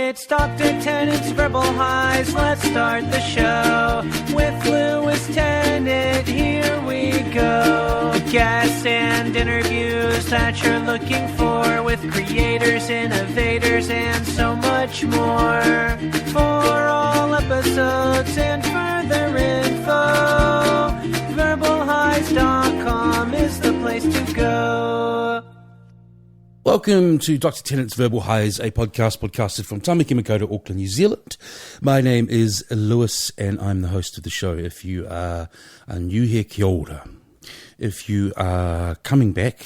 It's Dr. Tennant's Verbal Highs. Let's start the show with Lewis Tennant. Here we go. Guests and interviews that you're looking for with creators, innovators, and so much more. For all episodes and further info, verbalhighs.com is the place to go. Welcome to Dr. Tennant's Verbal Highs, a podcast podcasted from Tamaki Makaurau, Auckland, New Zealand. My name is Lewis, and I'm the host of the show. If you are new here, kia ora. If you are coming back,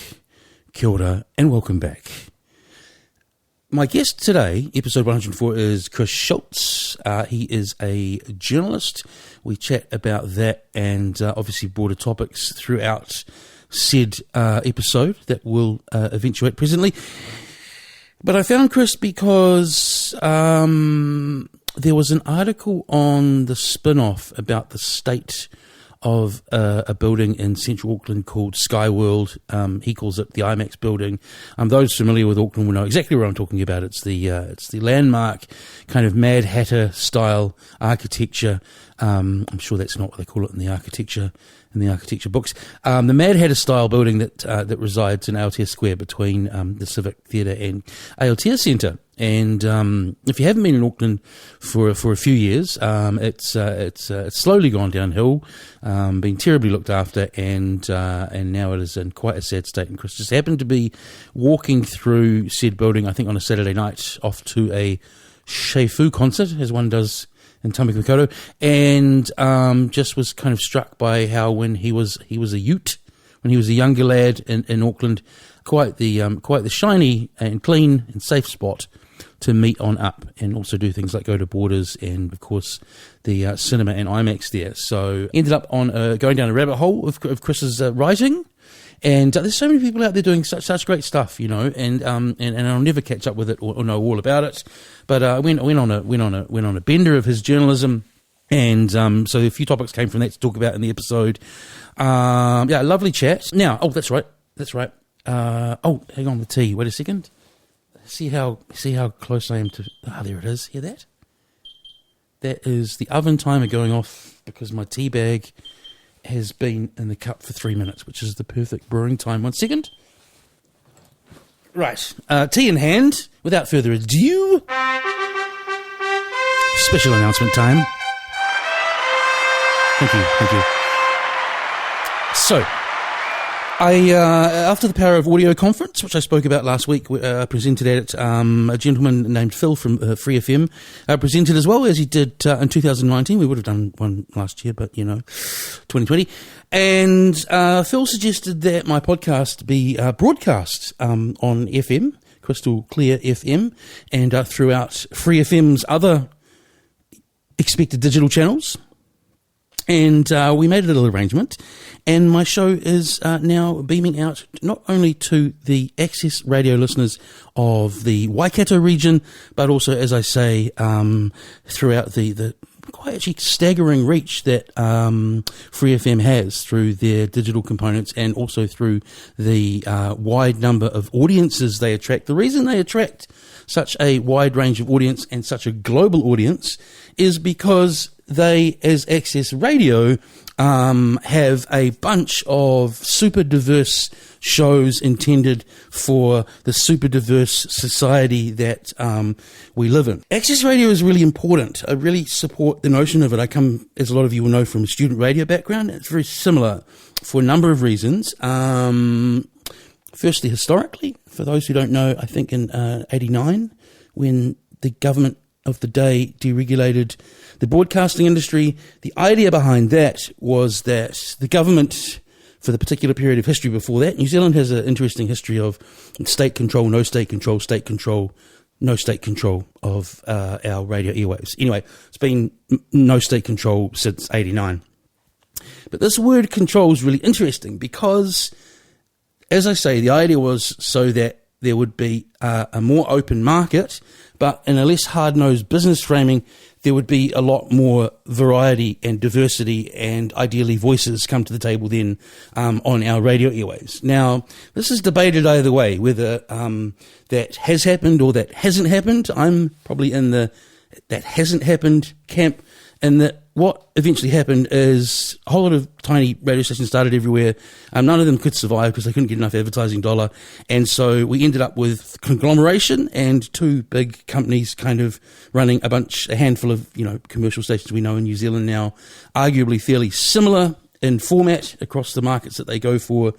kia ora, and welcome back. My guest today, episode 104, is Chris Schulz. He is a journalist. We chat about that and obviously broader topics throughout said episode that will eventuate presently. But I found Chris because there was an article on the spin-off about the state of a building in central Auckland called Sky World. He calls it the IMAX building. Those familiar with Auckland will know exactly what I'm talking about. It's the landmark kind of Mad Hatter style architecture. I'm sure that's not what they call it in the architecture books. The Mad Hatter style building that resides in Aotea Square between the Civic Theatre and Aotea Centre. And if you haven't been in Auckland for a few years, it's slowly gone downhill, been terribly looked after, and now it is in quite a sad state. And Chris just happened to be walking through said building, I think on a Saturday night, off to a Sheifu concert, as one does in Tamaki Makaurau, and just was kind of struck by how when he was a ute, when he was a younger lad in Auckland, quite the shiny and clean and safe spot to meet on up and also do things like go to Borders and, of course, the cinema and IMAX there. So ended up on going down a rabbit hole of Chris's writing. And there's so many people out there doing such great stuff, you know, and I'll never catch up with it or know all about it. But I went on a bender of his journalism, and so a few topics came from that to talk about in the episode. Lovely chat. Now, that's right. Hang on, the tea. Wait a second. See how close I am to. There it is. Hear that? That is the oven timer going off because my tea bag has been in the cup for 3 minutes, which is the perfect brewing time. 1 second. Right. Tea in hand. Without further ado, special announcement time. Thank you. So, after the Power of Audio conference, which I spoke about last week, presented at it, a gentleman named Phil from Free FM presented as well, as he did in 2019. We would have done one last year, but, 2020. And Phil suggested that my podcast be broadcast on FM, Crystal Clear FM, and throughout Free FM's other expected digital channels. And we made a little arrangement, and my show is now beaming out not only to the Access Radio listeners of the Waikato region, but also, as I say, throughout the quite actually staggering reach that Free FM has through their digital components and also through the wide number of audiences they attract. The reason they attract such a wide range of audience and such a global audience is because they, as Access Radio, have a bunch of super diverse shows intended for the super diverse society that we live in. Access Radio is really important. I really support the notion of it. I come, as a lot of you will know, from a student radio background. It's very similar for a number of reasons. Firstly, historically, for those who don't know, I think in 89, when the government of the day deregulated the broadcasting industry, the idea behind that was that the government, for the particular period of history before that, New Zealand has an interesting history of state control, no state control, state control, no state control of our radio airwaves. Anyway, it's been no state control since 89. But this word control is really interesting because, as I say, the idea was so that there would be a more open market, but in a less hard-nosed business framing, there would be a lot more variety and diversity and ideally voices come to the table then on our radio airwaves. Now, this is debated either way, whether that has happened or that hasn't happened. I'm probably in the that hasn't happened camp, and that what eventually happened is a whole lot of tiny radio stations started everywhere.นone of them could survive because they couldn't get enough advertising dollar. And so we ended up with conglomeration and two big companies kind of running a handful of, commercial stations we know in New Zealand now, arguably fairly similar in format across the markets that they go for,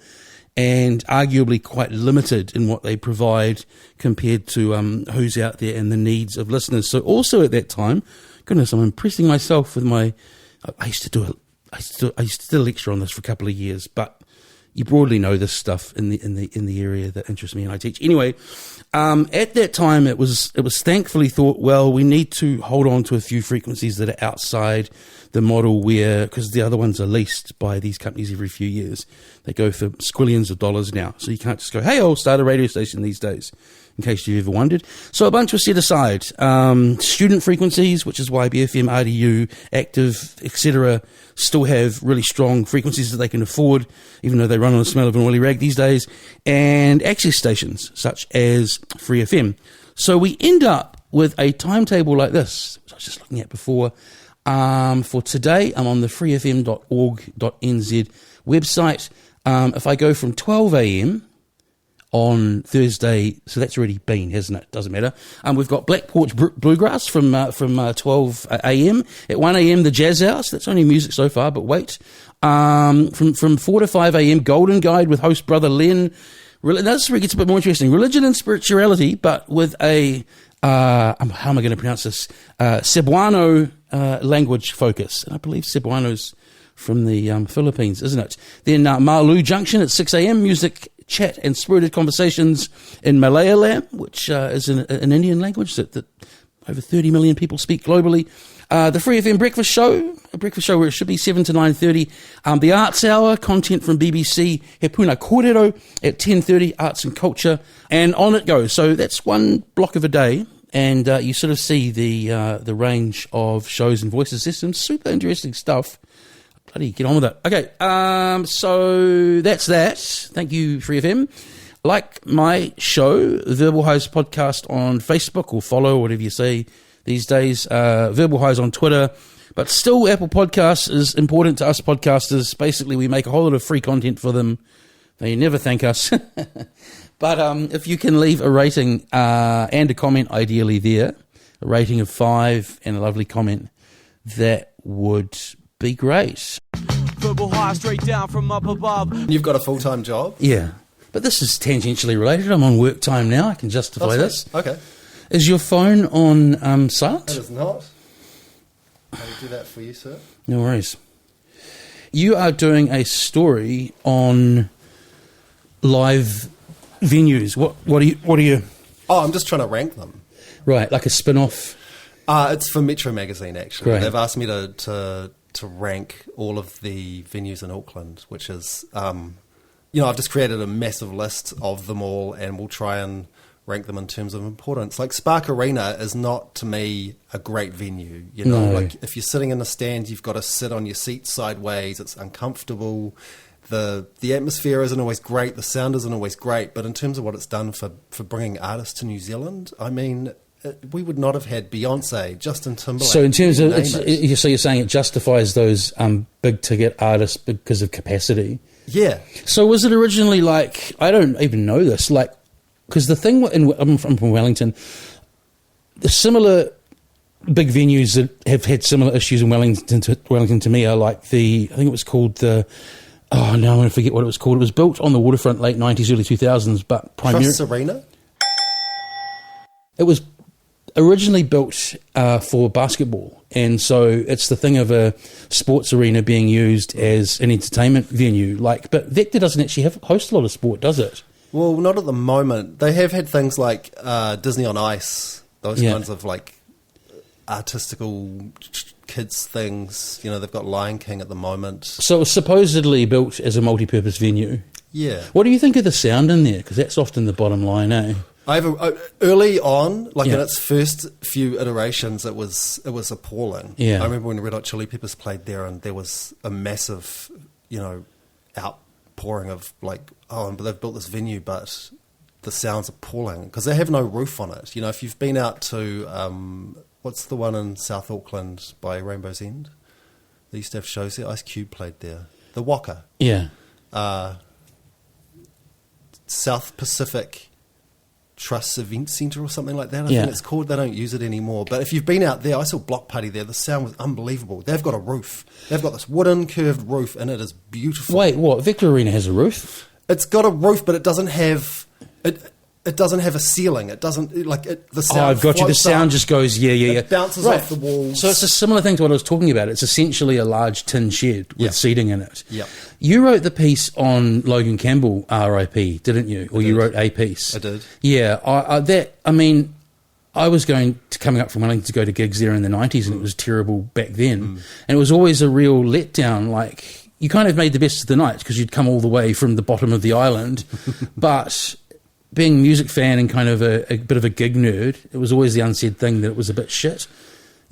and arguably quite limited in what they provide compared to who's out there and the needs of listeners. So also at that time, goodness, I'm impressing myself with I used to do a lecture on this for a couple of years, but you broadly know this stuff in the area that interests me and I teach. Anyway, at that time it was thankfully thought, well, we need to hold on to a few frequencies that are outside the model where, because the other ones are leased by these companies every few years. They go for squillions of dollars now. So you can't just go, hey, I'll start a radio station these days, in case you've ever wondered. So a bunch were set aside. Student frequencies, which is why BFM, RDU, Active, etc., still have really strong frequencies that they can afford, even though they run on the smell of an oily rag these days, and access stations, such as Free FM. So we end up with a timetable like this, which I was just looking at before. For today, I'm on the freefm.org.nz website. If I go from 12 a.m. on Thursday, so that's already been, hasn't it? Doesn't matter. We've got Black Porch Bluegrass from 12 a.m. At 1 a.m. the Jazz House. That's only music so far, but wait. From 4 to 5 a.m. Golden Guide with host brother Len. That's where it gets a bit more interesting. Religion and spirituality, but with a how am I going to pronounce this? Cebuano language focus. And I believe Cebuano's from the Philippines, isn't it? Then Malu Junction at 6 a.m. Music, chat and spirited conversations in Malayalam, which is an Indian language that over 30 million people speak globally. The Free FM breakfast show, a breakfast show where it should be 7 to 9:30. The Arts Hour, content from BBC, He Puna Kōrero at 10:30, arts and culture, and on it goes. So that's one block of a day, and you sort of see the range of shows and voices. There's some super interesting stuff. Bloody get on with it. Okay, so that's that. Thank you, Free FM. Like my show, Verbal Highs Podcast on Facebook, or follow, whatever you say these days. Verbal Highs on Twitter. But still, Apple Podcasts is important to us podcasters. Basically, we make a whole lot of free content for them. They never thank us. But if you can leave a rating and a comment, ideally there, a rating of 5 and a lovely comment, that would be great. Verbal high straight down from up above. You've got a full-time job? Yeah. But this is tangentially related. I'm on work time now. I can justify this. Okay. Is your phone on silent? It is not. I will do that for you, sir. No worries. You are doing a story on live venues. What are you? Oh, I'm just trying to rank them. Right, like a spin-off. It's for Metro Magazine, actually. Great. They've asked me to rank all of the venues in Auckland, which is, I've just created a massive list of them all, and we'll try and rank them in terms of importance. Like Spark Arena is not, to me, a great venue. No. Like if you're sitting in the stand, you've got to sit on your seat sideways. It's uncomfortable. The atmosphere isn't always great. The sound isn't always great. But in terms of what it's done for bringing artists to New Zealand, I mean, we would not have had Beyonce, Justin Timberlake. So in terms of, so you're saying it justifies those big ticket artists because of capacity? Yeah. So was it originally like, I don't even know this, like, because the thing, I'm from Wellington, the similar big venues that have had similar issues in Wellington to me are like I think it was called now I'm going to forget what it was called. It was built on the waterfront late 90s, early 2000s, but primarily... Trust Arena? It was originally built for basketball, and so it's the thing of a sports arena being used as an entertainment venue. But Vector doesn't actually host a lot of sport, does it? Well, not at the moment. They have had things like Disney on Ice, those kinds of like artistical kids things. They've got Lion King at the moment. So it was supposedly built as a multi-purpose venue. Yeah. What do you think of the sound in there? Because that's often the bottom line, eh? Early on, like Yeah. in its first few iterations, it was appalling. Yeah. I remember when Red Hot Chili Peppers played there, and there was a massive, outpouring of like, but they've built this venue, but the sound's appalling because they have no roof on it. If you've been out to what's the one in South Auckland by Rainbow's End? They used to have shows there. Ice Cube played there. The Waka. Yeah. South Pacific Trust Event Centre or something like that, I Yeah. think it's called. They don't use it anymore. But if you've been out there, I saw Block Party there. The sound was unbelievable. They've got a roof. They've got this wooden curved roof, and it is beautiful. Wait, what? Victor Arena has a roof? It's got a roof, but it doesn't have it doesn't have a ceiling. It doesn't the sound. Oh, I've got you. The floats sound up. just goes, yeah. It bounces Right. off the walls. So it's a similar thing to what I was talking about. It's essentially a large tin shed with Yeah. seating in it. Yep. You wrote the piece on Logan Campbell, RIP, didn't you? Or you did. wrote a piece. I did. Yeah. I was coming up from wanting to go to gigs there in the 90s, and it was terrible back then. And it was always a real letdown. Like, you kind of made the best of the night because you'd come all the way from the bottom of the island. But being a music fan and kind of a bit of a gig nerd, it was always the unsaid thing that it was a bit shit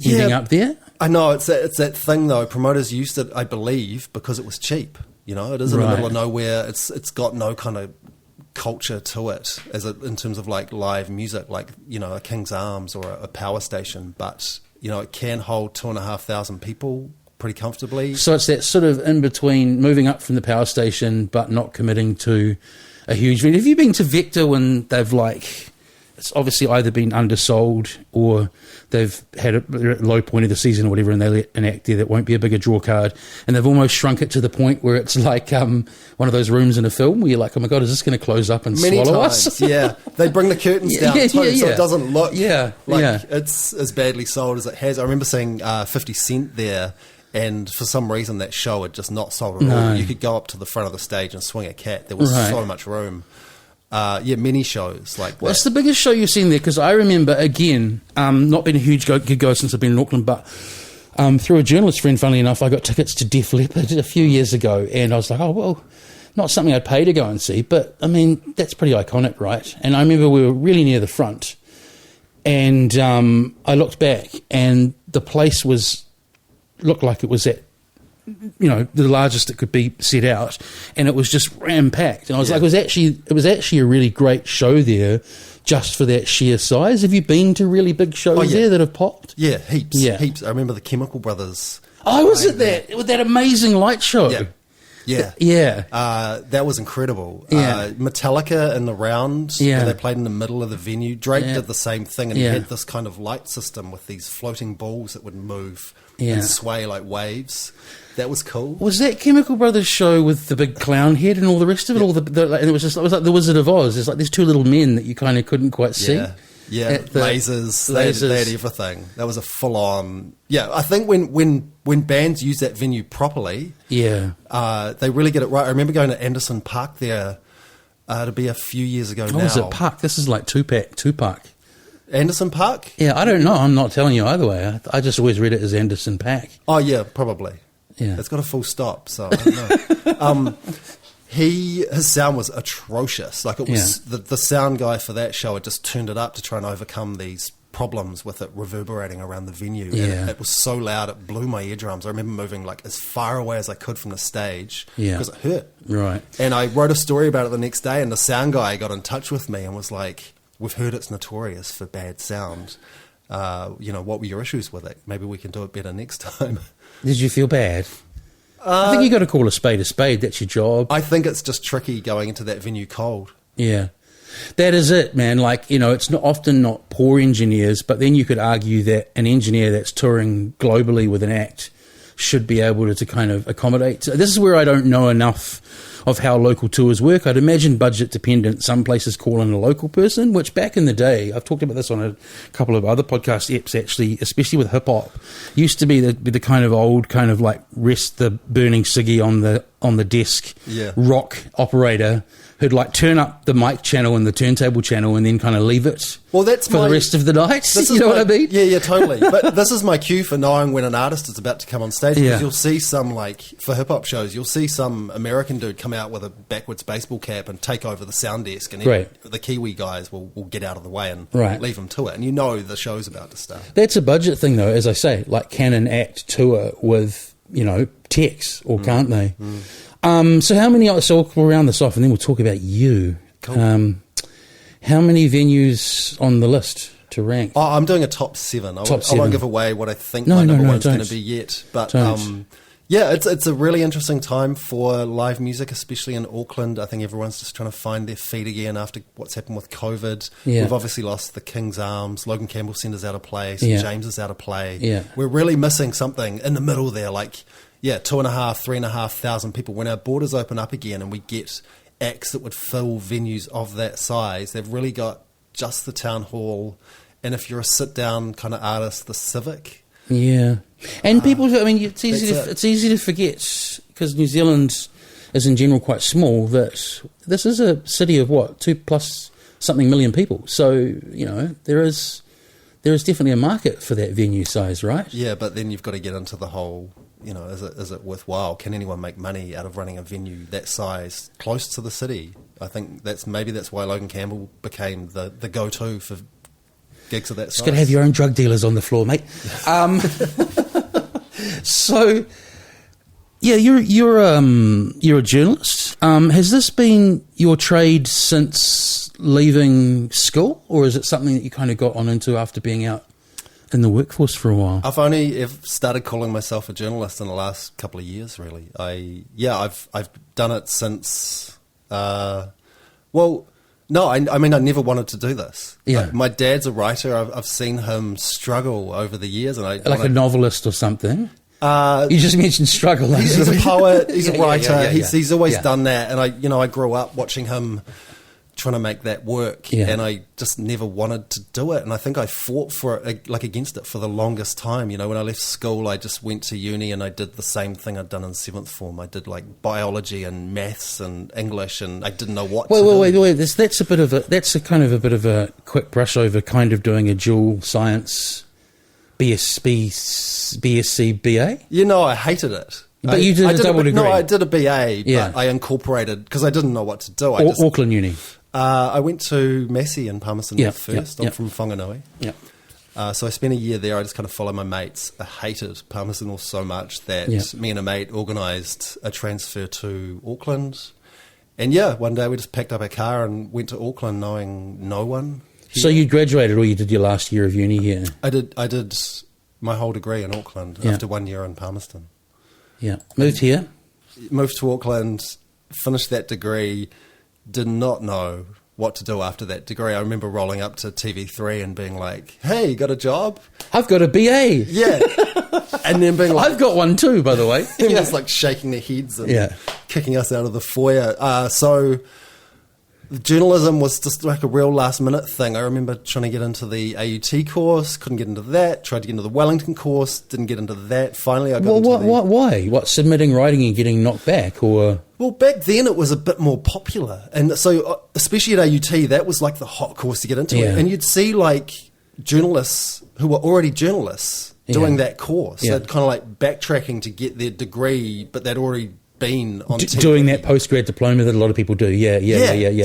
ending up there. I know, it's that thing though. Promoters used it, I believe, because it was cheap. It is in the Right. middle of nowhere. It's got no kind of culture to it in terms of like live music, like a King's Arms or a power station. But it can hold 2,500 people pretty comfortably. So it's that sort of in between, moving up from the power station but not committing to a huge venue. Have you been to Vector when they've it's obviously either been undersold or they've had a low point of the season or whatever, and they let an act there that won't be a bigger draw card, and they've almost shrunk it to the point where it's like one of those rooms in a film where you're like, oh my God, is this going to close up and Many swallow times, us? yeah. They bring the curtains down too, so it doesn't look like it's as badly sold as it has. I remember seeing 50 Cent there, and for some reason that show had just not sold at all. You could go up to the front of the stage and swing a cat. There was so much room. Many shows like that. What's the biggest show you've seen there? Because I remember, again, not been a huge gig goer since I've been in Auckland, but through a journalist friend, funnily enough, I got tickets to Def Leppard a few years ago, and I was like, oh, well, not something I'd pay to go and see, but, I mean, that's pretty iconic, right? And I remember we were really near the front, and I looked back, and the place looked like it was at the largest it could be set out, and it was just ram-packed. And I was like, it was actually a really great show there just for that sheer size. Have you been to really big shows there that have popped? Yeah, heaps. I remember the Chemical Brothers. I was at that, with that amazing light show. Yeah. That was incredible. Yeah. Metallica in the round, where they played in the middle of the venue. Drake did the same thing, and he had this kind of light system with these floating balls that would move and sway like waves. That was cool. Was that Chemical Brothers show with the big clown head and all the rest of it? And it was like the Wizard of Oz. It's like these two little men that you kind of couldn't quite see. Yeah, lasers. They had everything. That was a full-on... Yeah, I think when bands use that venue properly, they really get it right. I remember going to Anderson Park there to be a few years ago now. Oh, is it Park? This is like Tupac. Anderson Park? Yeah, I don't know. I'm not telling you either way. I just always read it as Anderson Paak. Oh, yeah, probably. Yeah. It's got a full stop, so I don't know. His sound was atrocious. Like, it was the sound guy for that show had just turned it up to try and overcome these problems with it reverberating around the venue. And it was so loud, it blew my eardrums. I remember moving like as far away as I could from the stage because it hurt. Right. And I wrote a story about it the next day, and the sound guy got in touch with me and was like, we've heard it's notorious for bad sound. What were your issues with it? Maybe we can do it better next time. Did you feel bad? I think you got to call a spade a spade. That's your job. I think it's just tricky going into that venue cold. Yeah. That is it, man. Like, it's often not poor engineers, but then you could argue that an engineer that's touring globally with an act should be able to kind of accommodate. This is where I don't know enough of how local tours work. I'd imagine budget dependent. Some places call in a local person, which back in the day, I've talked about this on a couple of other podcast apps actually, especially with hip hop, used to be the kind of old kind of like rest the burning ciggy on the desk Yeah. rock operator who'd like turn up the mic channel and the turntable channel and then kind of leave it Well, that's for the rest of the night. You know what I mean? Yeah, totally. But this is my cue for knowing when an artist is about to come on stage. Because you'll see some, like, for hip-hop shows, you'll see some American dude come out with a backwards baseball cap and take over the sound desk. And the Kiwi guys will get out of the way and leave him to it. And you know the show's about to start. That's a budget thing, though, as I say. Like, can an act tour with, techs, or can't they? So how many, so we'll round this off and then we'll talk about you. Cool. How many venues on the list to rank? Oh, I'm doing a top 7. I won't give away what I think my number one's going to be yet. But it's a really interesting time for live music, especially in Auckland. I think everyone's just trying to find their feet again after what's happened with COVID. Yeah. We've obviously lost the King's Arms. Logan Campbell Centre's out of play. St. James is out of play. Yeah. We're really missing something in the middle there, like... 2,500, 3,500 people. When our borders open up again and we get acts that would fill venues of that size, they've really got just the town hall. And if you're a sit-down kind of artist, the Civic. Yeah. And people, I mean, it's easy to forget, because New Zealand is in general quite small, that this is a city of 2+ something million people. So, there is definitely a market for that venue size, right? Yeah, but then you've got to get into the whole... is it worthwhile? Can anyone make money out of running a venue that size close to the city? I think that's why Logan Campbell became the go-to for gigs of that size. Just got to have your own drug dealers on the floor, mate. So, yeah, you're a journalist. Has this been your trade since leaving school, or is it something that you kind of got on into after being out in the workforce for a while? I've only started calling myself a journalist in the last couple of years, really. I've done it since. I mean, I never wanted to do this. Yeah, my dad's a writer. I've seen him struggle over the years, and a novelist or something. You just mentioned struggle. He's a poet. He's a writer. He's always done that, and I grew up watching him trying to make that work, and I just never wanted to do it, and I think I fought for it, against it for the longest time. When I left school, I just went to uni and I did the same thing I'd done in 7th form. I did biology and maths and English, and I didn't know what to do. Wait. That's a kind of a bit of a quick brush over, kind of doing a dual science BSc, BA. I hated it. But you did a double degree. No, I did a BA, but I incorporated, because I didn't know what to do. Auckland Uni. I went to Massey in Palmerston first. I'm from Whanganui. Yeah. So I spent a year there. I just kind of followed my mates. I hated Palmerston North so much that me and a mate organised a transfer to Auckland. And one day we just packed up our car and went to Auckland knowing no one here. So you graduated, or you did your last year of uni here? I did my whole degree in Auckland after 1 year in Palmerston. Yeah. Moved here? Moved to Auckland, finished that degree, did not know what to do after that degree. I remember rolling up to TV3 and being like, hey, you got a job? I've got a BA. Yeah. And then being like... I've got one too, by the way. Everyone's shaking their heads and kicking us out of the foyer. So journalism was just a real last minute thing. I remember trying to get into the AUT course, couldn't get into that. Tried to get into the Wellington course, didn't get into that. Finally, I got into why? What, submitting writing and getting knocked back, or? Well, back then it was a bit more popular, and so especially at AUT, that was the hot course to get into. And you'd see journalists who were already journalists doing that course. They'd kind of backtracking to get their degree, but they'd already been on TV. Doing that postgrad diploma that a lot of people do. Yeah.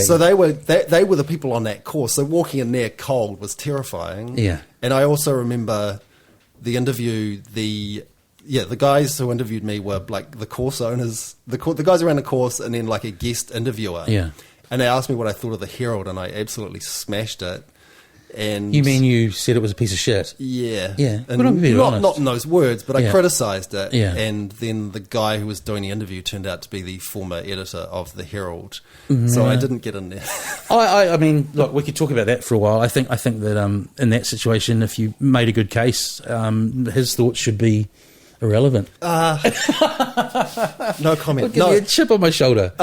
So they were the people on that course. So walking in there cold was terrifying. Yeah. And I also remember the interview. The guys who interviewed me were the course owners, the guys around the course, and then a guest interviewer. Yeah. And they asked me what I thought of the Herald, and I absolutely smashed it. And you mean you said it was a piece of shit? Yeah. Yeah. And not in those words, but I criticised it. Yeah. And then the guy who was doing the interview turned out to be the former editor of the Herald. So I didn't get in there. I mean, look, we could talk about that for a while. I think that in that situation, if you made a good case, his thoughts should be irrelevant. No comment. Look at me, a chip on my shoulder.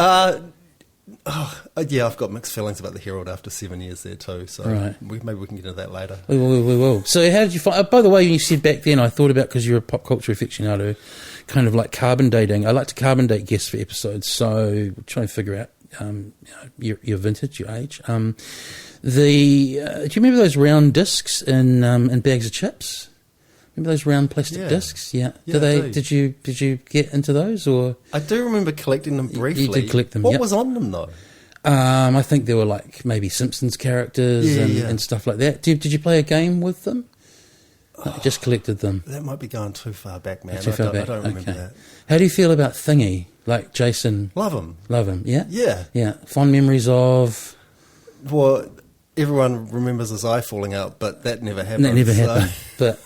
I've got mixed feelings about the Herald after 7 years there too. So maybe we can get into that later. We will. So how did you find? By the way, when you said back then, I thought about, because you're a pop culture aficionado, kind of like carbon dating. I like to carbon date guests for episodes, so try and figure out your vintage, your age. Do you remember those round discs in bags of chips? Remember those round plastic discs? Yeah. Did you get into those, or? I do remember collecting them briefly. You did collect them. What was on them though? I think there were like maybe Simpsons characters and stuff like that. Did you play a game with them? No, I just collected them. That might be going too far back, man. Too far back. I don't remember that. How do you feel about Thingy? Like Jason? Love him. Yeah? Yeah. Yeah. Fond memories of? Well, everyone remembers his eye falling out, but that never happened. That never happened. But,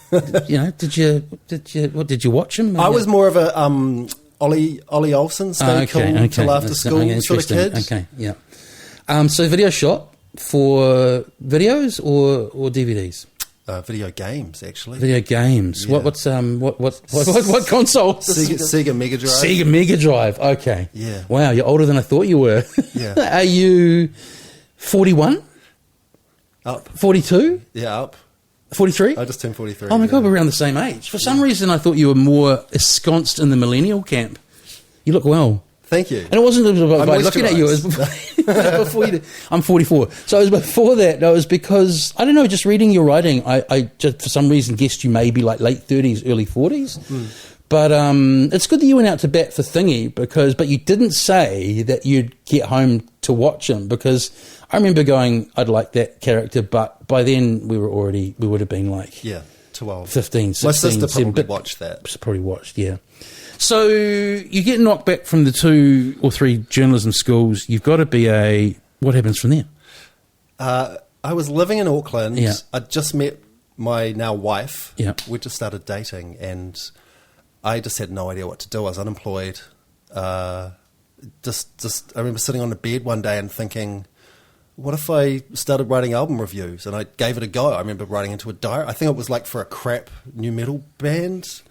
did you watch him? I was more of a Ollie Olsen, stay cool till after school sort of kid. Okay, yeah. So video shot for videos or DVDs? Video games, actually. Video games. Yeah. What console? Sega Mega Drive. Sega Mega Drive. Okay. Yeah. Wow, you're older than I thought you were. Yeah. Are you 41? Up. 42? Yeah, up. 43? I just turned 43. Oh my God, we're around the same age. For some reason, I thought you were more ensconced in the millennial camp. You look well. Thank you. And it wasn't by looking at you. It was before you did. I'm 44. So it was before that. It was because, I don't know, just reading your writing, I just for some reason guessed you maybe like late 30s, early 40s. But it's good that you went out to bat for Thingy, but you didn't say that you'd get home to watch him, because I remember going, I'd like that character, but by then we would have been like 12. 15, 16. My sister probably 7, watched that. Probably watched, yeah. So you get knocked back from the 2 or 3 journalism schools. You've got to be what happens from there? I was living in Auckland. Yeah. I'd just met my now wife. Yeah. We just started dating, and I just had no idea what to do. I was unemployed. I remember sitting on the bed one day and thinking, what if I started writing album reviews? And I gave it a go. I remember writing into a diary. I think it was like for a crap new metal band.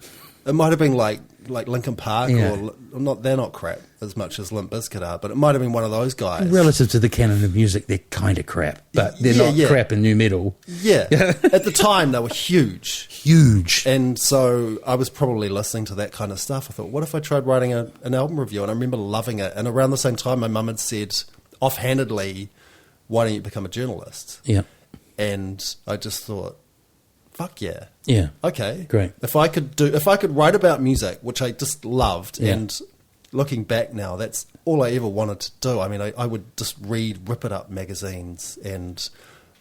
It might have been like Linkin Park, or not. They're not crap as much as Limp Bizkit are, but it might have been one of those guys. Relative to the canon of music, they're kind of crap, but they're not crap in new metal. Yeah. At the time, they were huge. Huge. And so I was probably listening to that kind of stuff. I thought, what if I tried writing an album review? And I remember loving it. And around the same time, my mum had said offhandedly, why don't you become a journalist? Yeah. And I just thought, fuck yeah. Yeah. Okay. Great. If I could write about music, which I just loved, and looking back now, that's all I ever wanted to do. I mean, I would just read Rip It Up magazines and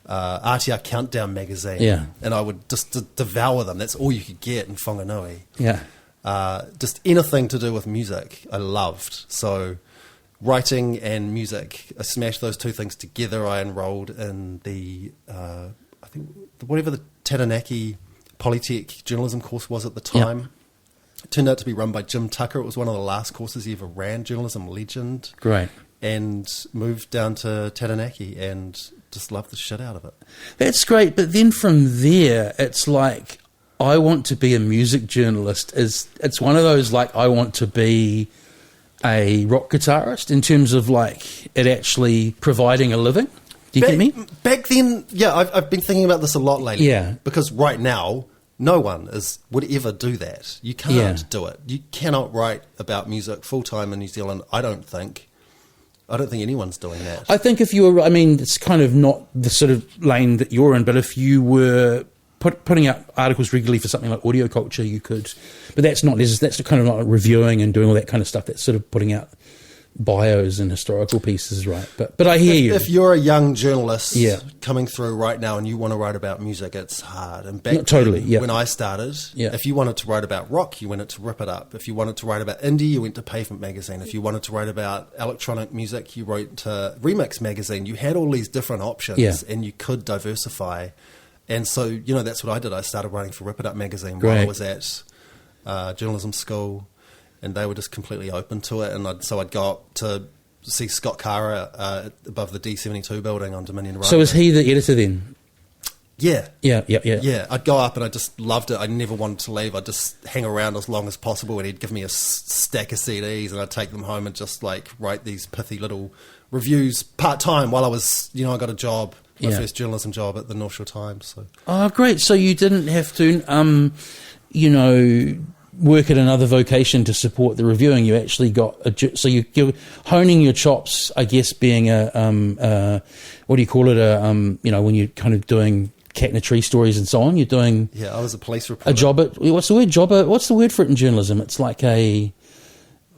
RTR Countdown magazine, and I would just devour them. That's all you could get in Whanganui. Yeah. Just anything to do with music, I loved. So writing and music, I smashed those two things together. I enrolled in the, I think, whatever the Taranaki Polytech journalism course was at the time. Yep. It turned out to be run by Jim Tucker. It was one of the last courses he ever ran, journalism legend. Great. And moved down to Taranaki and just loved the shit out of it. That's great. But then from there, it's like, I want to be a music journalist. It's one of those, like, I want to be a rock guitarist in terms of, like, it actually providing a living. Do you get me? Back then, I've been thinking about this a lot lately. Yeah. Because right now, no one would ever do that. You can't do it. You cannot write about music full-time in New Zealand, I don't think. I don't think anyone's doing that. I think if you were, I mean, it's kind of not the sort of lane that you're in, but if you were putting out articles regularly for something like Audio Culture, you could. But that's kind of not reviewing and doing all that kind of stuff. That's sort of putting out bios and historical pieces, right? But I hear you. If you're a young journalist coming through right now and you want to write about music, it's hard. And back when I started, if you wanted to write about rock, you went to Rip It Up. If you wanted to write about indie, you went to Pavement Magazine. If you wanted to write about electronic music, you wrote to Remix Magazine. You had all these different options and you could diversify. And so, that's what I did. I started writing for Rip It Up Magazine while I was at journalism school. And they were just completely open to it. And so I'd go up to see Scott Cara above the D72 building on Dominion Road. So was he the editor then? Yeah. Yeah. I'd go up and I just loved it. I never wanted to leave. I'd just hang around as long as possible, and he'd give me a stack of CDs and I'd take them home and just like write these pithy little reviews part-time while I was, I got a job, my first journalism job at the North Shore Times. So. Oh, great. So you didn't have to, work at another vocation to support the reviewing. You actually got so you're honing your chops, I guess, being what do you call it? When you're kind of doing cat in a tree stories and so on. You're doing I was a police reporter. a job at what's the word? What's the word for it in journalism? It's like a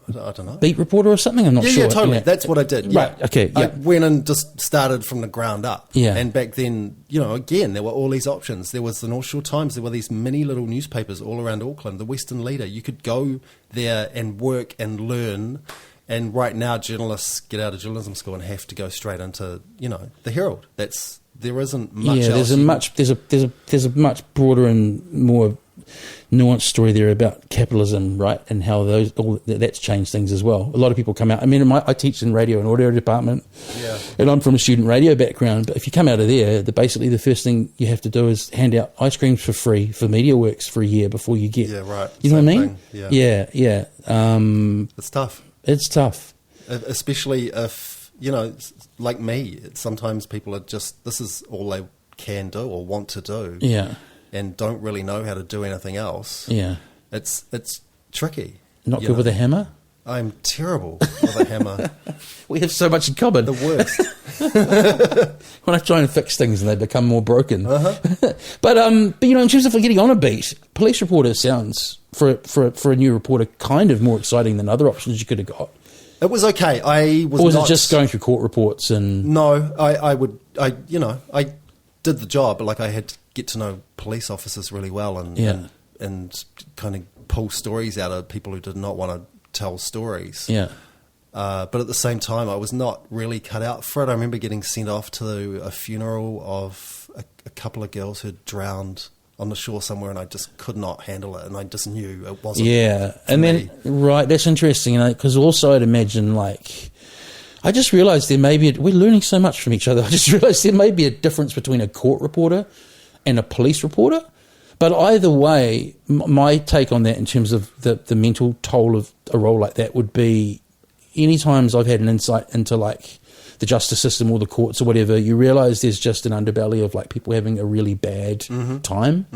I don't know. beat reporter or something. I'm not sure. Yeah, totally. That's what I did. Yeah. Right. Okay. I Yeah. went and just started from the ground up. Yeah. And back then, again, there were all these options. There was the North Shore Times. There were these mini little newspapers all around Auckland. The Western Leader. You could go there and work and learn. And right now, journalists get out of journalism school and have to go straight into, the Herald. There isn't much else. There's a much broader and more nuanced story there about capitalism, right, and how that's changed things as well. A lot of people come out. I mean, I teach in radio and audio department, and I'm from a student radio background. But if you come out of there, basically the first thing you have to do is hand out ice creams for free for MediaWorks for a year before you get. Yeah, right. You know what I mean? Thing. Yeah. It's tough. It's tough, especially if like me. Sometimes people are just this is all they can do or want to do. Yeah. And don't really know how to do anything else. Yeah. It's tricky. Not good with a hammer? I'm terrible with a hammer. We have so much in common. The worst. When I try and fix things and they become more broken. Uh-huh. But in terms of getting on a beat, police reporter sounds, for a new reporter, kind of more exciting than other options you could have got. It was okay. Or was it just going through court reports and... No, I did the job, but I had to get to know police officers really well and kind of pull stories out of people who did not want to tell stories. Yeah. But at the same time, I was not really cut out for it. I remember getting sent off to a funeral of a couple of girls who'd drowned on the shore somewhere, and I just could not handle it, and I just knew it wasn't. Yeah, and then right, that's interesting, because also I'd imagine I just realised there may be we're learning so much from each other. I just realised there may be a difference between a court reporter and a police reporter. But either way, my take on that in terms of the mental toll of a role like that would be, any times I've had an insight into the justice system or the courts or whatever, you realise there's just an underbelly of people having a really bad time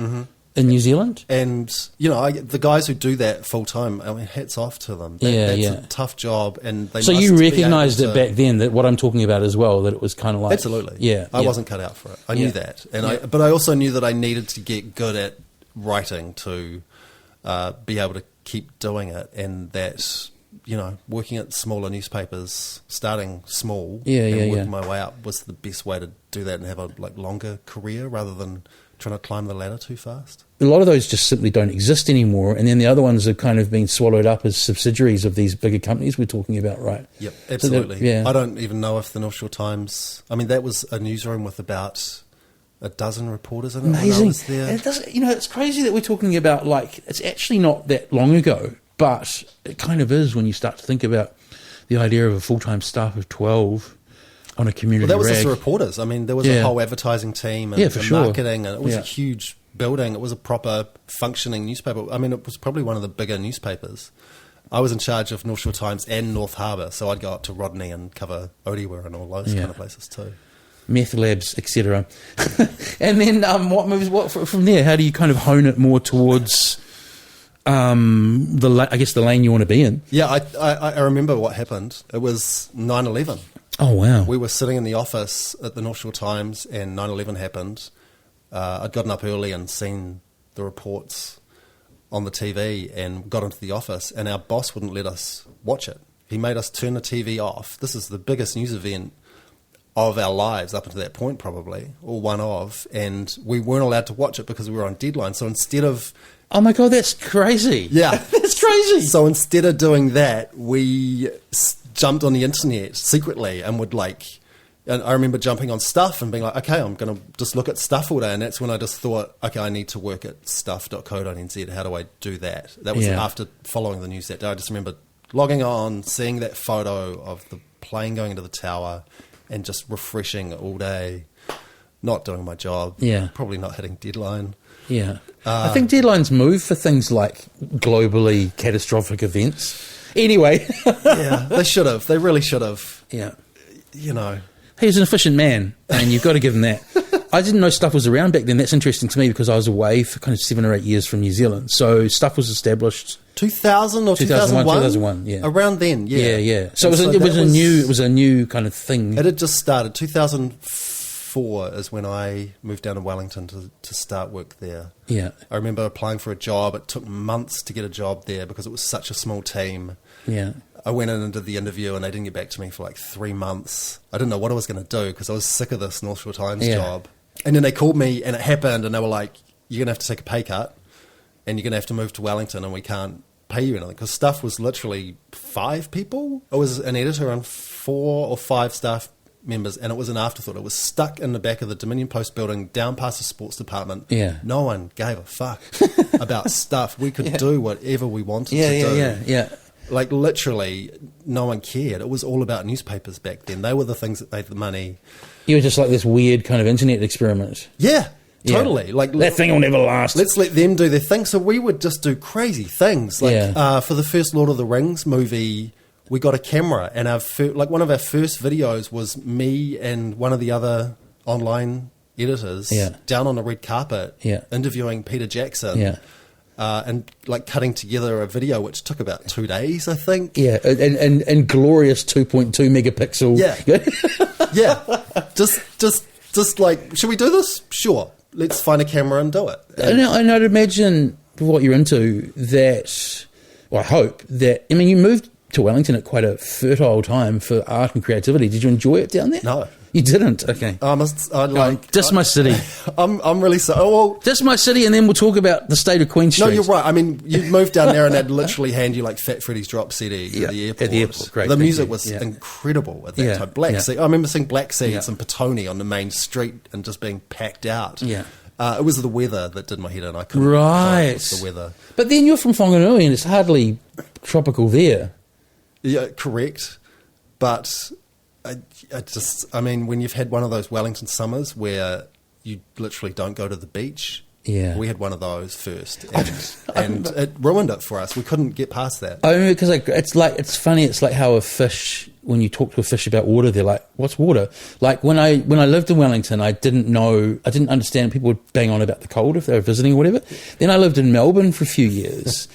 in New Zealand. And, the guys who do that full time, I mean, hats off to them. That's a tough job. And so you recognised it back then, that what I'm talking about as well, that it was kind of Absolutely. Yeah. I wasn't cut out for it. I knew that. And but I also knew that I needed to get good at writing to be able to keep doing it, and that... working at smaller newspapers, starting small and working my way up was the best way to do that and have a longer career rather than trying to climb the ladder too fast. A lot of those just simply don't exist anymore, and then the other ones have kind of been swallowed up as subsidiaries of these bigger companies we're talking about, right? Yep, absolutely. I don't even know if the North Shore Times... I mean, that was a newsroom with about a dozen reporters in it. Amazing. When I was there. And it's crazy that we're talking about, it's actually not that long ago. But it kind of is when you start to think about the idea of a full-time staff of 12 on a community Well, that was rag. just the reporters. I mean, there was a whole advertising team and, for sure. marketing, and it was a huge building. It was a proper functioning newspaper. I mean, it was probably one of the bigger newspapers. I was in charge of North Shore Times and North Harbour, so I'd go up to Rodney and cover Orewa and all those kind of places too. Meth labs, etc. And then what moves? What from there? How do you kind of hone it more towards... I guess the lane you want to be in? Yeah, I remember what happened. It was 9/11. Oh, wow. We were sitting in the office at the North Shore Times and 9/11 happened. I'd gotten up early and seen the reports on the TV and got into the office, and our boss wouldn't let us watch it. He made us turn the TV off. This is the biggest news event of our lives up until that point, probably, or one of, and we weren't allowed to watch it because we were on deadline. So instead of... Oh my God, that's crazy. Yeah. That's crazy. So instead of doing that, we jumped on the internet secretly and would and I remember jumping on Stuff and being okay, I'm going to just look at Stuff all day. And that's when I just thought, okay, I need to work at stuff.co.nz. How do I do that? That was after following the news that day. I just remember logging on, seeing that photo of the plane going into the tower and just refreshing all day, not doing my job, probably not hitting deadline. Yeah. I think deadlines move for things like globally catastrophic events. Anyway. Yeah, they should have. They really should have. Yeah. He's an efficient man, and you've got to give him that. I didn't know Stuff was around back then. That's interesting to me because I was away for kind of 7 or 8 years from New Zealand. So Stuff was established 2000 or 2001? 2001, yeah. Around then, yeah. Yeah. So it was a new kind of thing. It had just started. 2004 is when I moved down to Wellington to start work there. Yeah. I remember applying for a job. It took months to get a job there because it was such a small team. Yeah. I went in and did the interview and they didn't get back to me for like 3 months. I didn't know what I was going to do because I was sick of this North Shore Times job. And then they called me and it happened and they were like, you're going to have to take a pay cut and you're going to have to move to Wellington and we can't pay you anything. Because Stuff was literally 5 people. I was an editor and 4 or 5 staff members and it was an afterthought. It was stuck in the back of the Dominion Post building down past the sports department. Yeah. No one gave a fuck about Stuff. We could do whatever we wanted to do. Yeah. Like, literally, no one cared. It was all about newspapers back then. They were the things that made the money. You were just like this weird kind of internet experiment. Yeah, totally. Like that thing will never last. Let's let them do their thing. So we would just do crazy things. Like, for the first Lord of the Rings movie, we got a camera. And one of our first videos was me and one of the other online editors down on the red carpet interviewing Peter Jackson. Yeah. And like cutting together a video which took about 2 days, I think. Yeah, and glorious 2.2 megapixel. Yeah. Just like, should we do this? Sure. Let's find a camera and do it. And I'd imagine for what you're into that, well, I hope that, I mean, you moved to Wellington at quite a fertile time for art and creativity. Did you enjoy it down there? No. You didn't? Okay. Just my city. I'm really sorry. Oh, well, just my city, and then we'll talk about the state of Queen Street. No, you're right. I mean, you moved down there and they'd literally hand you like Fat Freddy's Drop CD at the airport. At the airport, great. The music was incredible at that time. Black Seeds. I remember seeing Black Seeds and Petone on the main street and just being packed out. Yeah. It was the weather that did my head in. I couldn't. Right. It was the weather. But then you're from Whanganui and it's hardly tropical there. Yeah, correct. But I mean, when you've had one of those Wellington summers where you literally don't go to the beach, we had one of those first, and it ruined it for us. We couldn't get past that. I mean, because it's funny. It's like how a fish, when you talk to a fish about water, they're like, "What's water?" Like when I lived in Wellington, I didn't understand. People would bang on about the cold if they were visiting or whatever. Then I lived in Melbourne for a few years,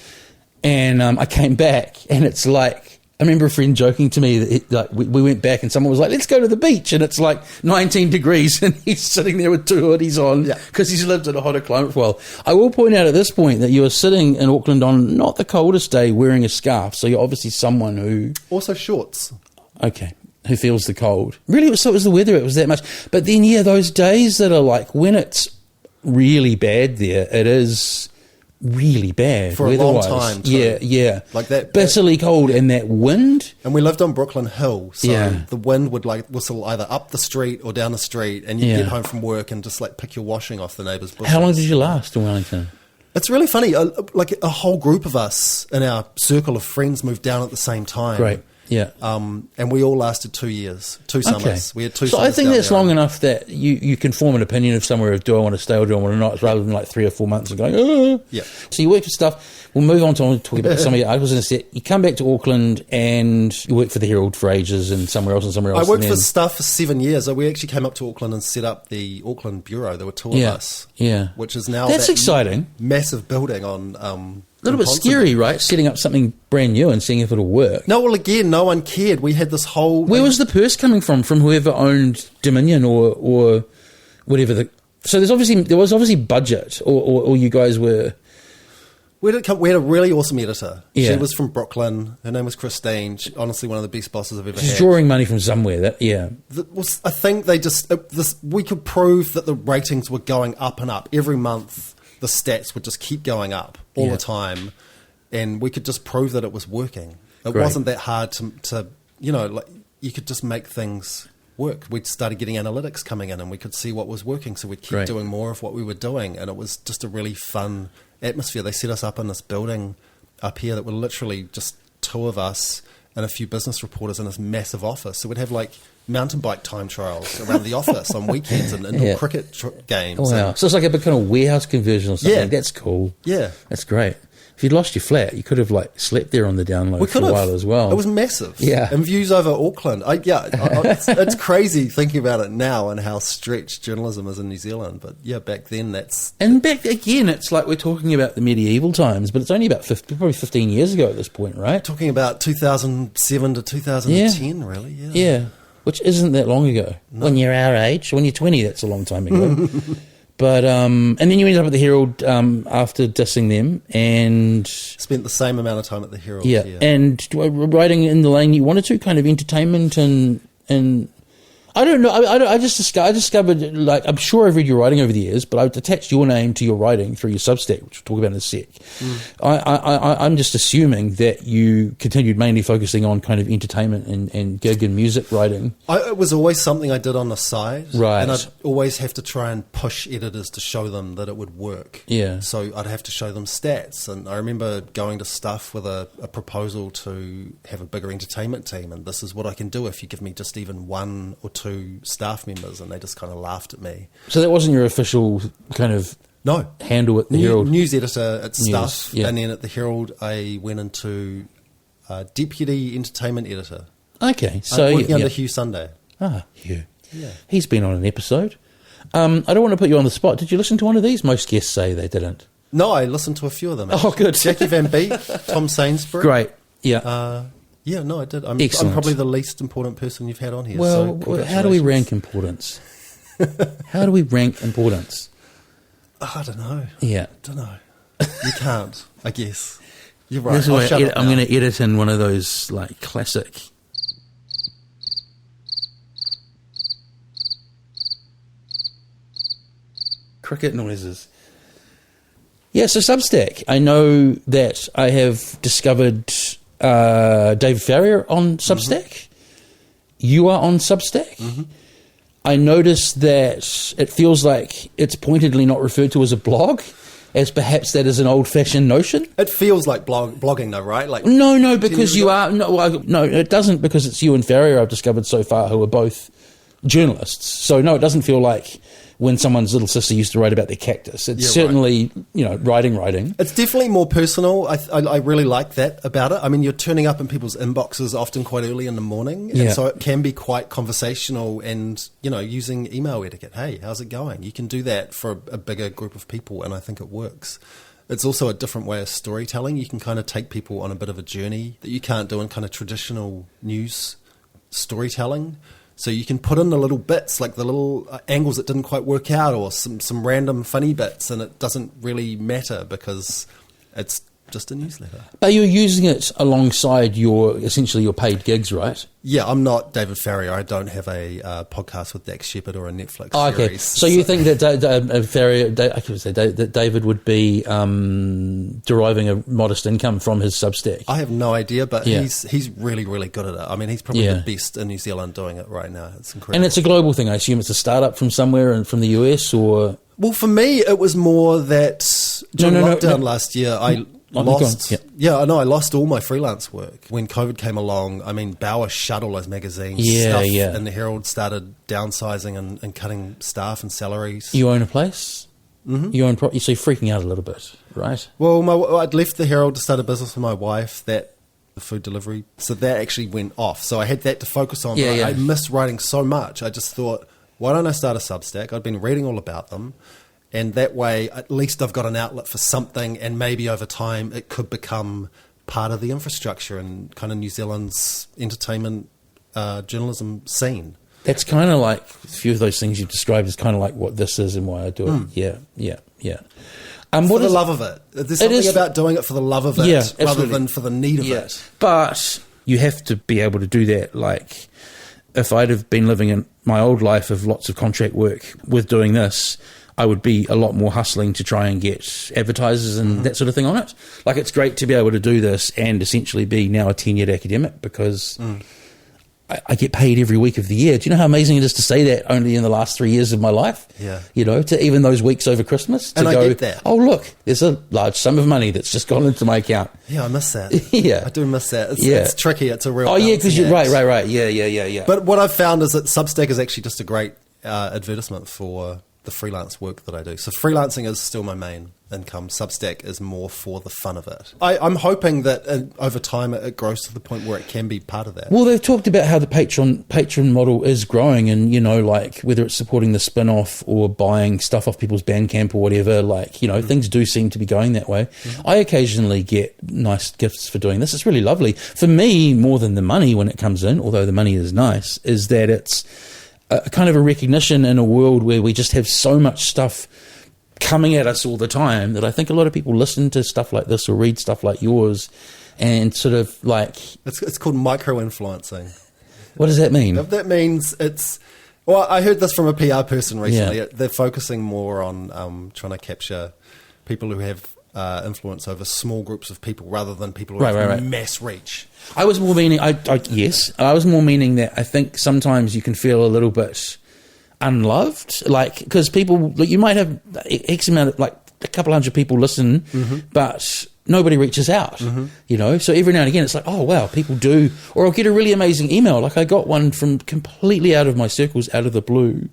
and I came back, and it's like. I remember a friend joking to me that we went back and someone was like, let's go to the beach. And it's like 19 degrees and he's sitting there with 2 hoodies on because he's lived in a hotter climate for a while. I will point out at this point that you were sitting in Auckland on not the coldest day wearing a scarf. So you're obviously someone who... Also shorts. Okay. Who feels the cold. Really, it was the weather. It was that much. But then, those days that are like when it's really bad there, it is... really bad for a long time too. Yeah like that bitterly cold and that wind, and we lived on Brooklyn Hill, so the wind would like whistle either up the street or down the street, and you'd get home from work and just like pick your washing off the neighbour's bushes. How long did you last in Wellington? It's really funny, like a whole group of us in our circle of friends moved down at the same time. Great. Yeah. And we all lasted 2 years, 2 summers. Okay. We had 2 so summers. I think that's long enough that you can form an opinion of somewhere of do I want to stay or do I want to not, rather than like 3 or 4 months and going, oh. Yeah. So you work for stuff. We'll move on to talk about some of your articles in a set. You come back to Auckland and you work for the Herald for ages and somewhere else and somewhere else. I worked for Stuff for 7 years. So we actually came up to Auckland and set up the Auckland Bureau. There were 2 of us. Yeah. Which is now that's exciting. Massive building on... a little bit scary, right? Setting up something brand new and seeing if it'll work. No, well, again, no one cared. We had this whole... Where was the purse coming from? From whoever owned Dominion or whatever. So there was obviously budget, or you guys were... We had a really awesome editor. Yeah. She was from Brooklyn. Her name was Christine. Honestly, one of the best bosses I've ever had. She's drawing money from somewhere. I think they just... we could prove that the ratings were going up and up. Every month, the stats would just keep going up all the time. And we could just prove that it was working. It wasn't that hard to like you could just make things work. We'd started getting analytics coming in and we could see what was working. So we'd keep doing more of what we were doing. And it was just a really fun atmosphere. They set us up in this building up here that were literally just 2 of us and a few business reporters in this massive office. So we'd have like mountain bike time trials around the office on weekends and indoor cricket games. Wow. So it's like a kind of warehouse conversion or something. Yeah. That's cool. Yeah. That's great. if you'd lost your flat, you could have like slept there on the download for a while as well. It was massive. Yeah. And views over Auckland. It's crazy thinking about it now and how stretched journalism is in New Zealand. But yeah, back then And back again, it's like we're talking about the medieval times, but it's only about probably 15 years ago at this point, right? Talking about 2007 to 2010, really. Yeah. Yeah. Which isn't that long ago. No. When you're our age, when you're 20, that's a long time ago. But and then you ended up at the Herald after dissing them, and spent the same amount of time at the Herald. Yeah, and writing in the lane you wanted to, kind of entertainment and I don't know. I discovered, like, I'm sure I've read your writing over the years, but I've attached your name to your writing through your Substack, which we'll talk about in a sec. I'm just assuming that you continued mainly focusing on kind of entertainment and gig and music writing. It was always something I did on the side. Right. And I'd always have to try and push editors to show them that it would work. Yeah. So I'd have to show them stats. And I remember going to Stuff with a proposal to have a bigger entertainment team, and this is what I can do if you give me just even one or two staff members, and they just kind of laughed at me. So that wasn't your official kind of handle at the Herald? News editor at Stuff, yeah. And then at the Herald I went into deputy entertainment editor. Okay. So working under Hugh Sunday. Ah, Hugh. Yeah. He's been on an episode. I don't want to put you on the spot. Did you listen to one of these? Most guests say they didn't. No, I listened to a few of them. Oh, good. Jackie Van Beek, Tom Sainsbury. Great. Yeah. Yeah, no, I did. I'm probably the least important person you've had on here. Well, so how do we rank importance? How do we rank importance? I don't know. Yeah. Don't know. You can't, I guess. You're right. I'm going to edit in one of those, like, classic... cricket noises. Yeah, so Substack. I know that I have discovered David Farrier on Substack. Mm-hmm. You are on Substack. Mm-hmm. I noticed that it feels like it's pointedly not referred to as a blog, as perhaps that is an old-fashioned notion. It feels like blogging, though, right? Like no, because you are no, it doesn't, because it's you and Farrier I've discovered so far who are both journalists. So no, it doesn't feel like when someone's little sister used to write about their cactus. It's certainly, writing. It's definitely more personal. I really like that about it. I mean, you're turning up in people's inboxes often quite early in the morning. And so it can be quite conversational and, using email etiquette. Hey, how's it going? You can do that for a bigger group of people, and I think it works. It's also a different way of storytelling. You can kind of take people on a bit of a journey that you can't do in kind of traditional news storytelling. So you can put in the little bits, like the little angles that didn't quite work out, or some random funny bits, and it doesn't really matter because it's just a newsletter. But you're using it alongside essentially your paid gigs, right? Yeah, I'm not David Farrier. I don't have a podcast with Dax Shepard or a Netflix series. Okay, so you think that Farrier, that David would be deriving a modest income from his Substack? I have no idea, but he's really, really good at it. I mean, he's probably the best in New Zealand doing it right now. It's incredible. And it's a global thing. I assume it's a startup from somewhere and from the US, or... Well, for me, it was more that during lockdown last year, I lost all my freelance work. When COVID came along, I mean, Bauer shut all those magazines. And the Herald started downsizing and cutting staff and salaries. You own a place? Mm-hmm. You own so you're freaking out a little bit, right? Well, I'd left the Herald to start a business with my wife, the food delivery. So that actually went off. So I had that to focus on. I missed writing so much. I just thought, why don't I start a Substack? I'd been reading all about them. And that way, at least I've got an outlet for something, and maybe over time it could become part of the infrastructure and kind of New Zealand's entertainment journalism scene. That's kind of like a few of those things you've described as kind of like what this is and why I do it. Yeah. For the love of it. There's something about doing it for the love of it rather than for the need of it. But you have to be able to do that. Like, if I'd have been living in my old life of lots of contract work with doing this, I would be a lot more hustling to try and get advertisers and that sort of thing on it. Like, it's great to be able to do this and essentially be now a tenured academic because I get paid every week of the year. Do you know how amazing it is to say that only in the last 3 years of my life? Yeah. To even those weeks over Christmas. To I get that. Oh, look, there's a large sum of money that's just gone into my account. Yeah, I miss that. Yeah. I do miss that. It's tricky. It's a real... Oh, yeah, because you're right. Yeah. But what I've found is that Substack is actually just a great advertisement for the freelance work that I do. So freelancing is still my main income. Substack is more for the fun of it. I'm hoping that over time it grows to the point where it can be part of that. Well, they've talked about how the Patreon model is growing, and like whether it's supporting the spin-off or buying stuff off people's Bandcamp or whatever, things do seem to be going that way. I occasionally get nice gifts for doing this. It's really lovely. For me, more than the money when it comes in, although the money is nice, is that it's a kind of a recognition in a world where we just have so much stuff coming at us all the time that I think a lot of people listen to stuff like this or read stuff like yours and sort of It's called micro-influencing. What does that mean? That means well, I heard this from a PR person recently. Yeah. They're focusing more on trying to capture people who have influence over small groups of people rather than people who have mass reach. I was more meaning, I was more meaning that I think sometimes you can feel a little bit unloved, because people, you might have X amount of, a couple hundred people listen, but nobody reaches out, so every now and again it's oh wow, people do, or I'll get a really amazing email, I got one from completely out of my circles, out of the blue,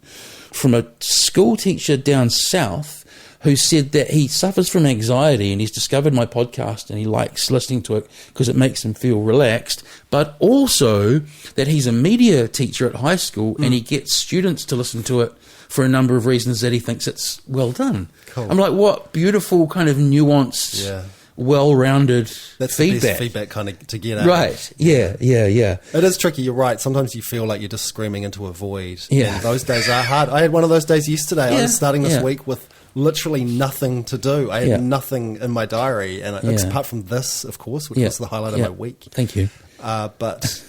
from a school teacher down south who said that he suffers from anxiety and he's discovered my podcast and he likes listening to it because it makes him feel relaxed, but also that he's a media teacher at high school and he gets students to listen to it for a number of reasons that he thinks it's well done. Cool. I'm what beautiful kind of nuanced, well-rounded That's feedback. The best feedback kind of to get out. Right, yeah. It is tricky, you're right. Sometimes you feel like you're just screaming into a void. Yeah. And those days are hard. I had one of those days yesterday. I was starting this week with literally nothing to do. I had nothing in my diary, and apart from this, of course, which was the highlight of my week. Thank you. But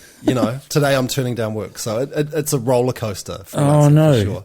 today I'm turning down work, so it's a roller coaster. Oh no! For sure.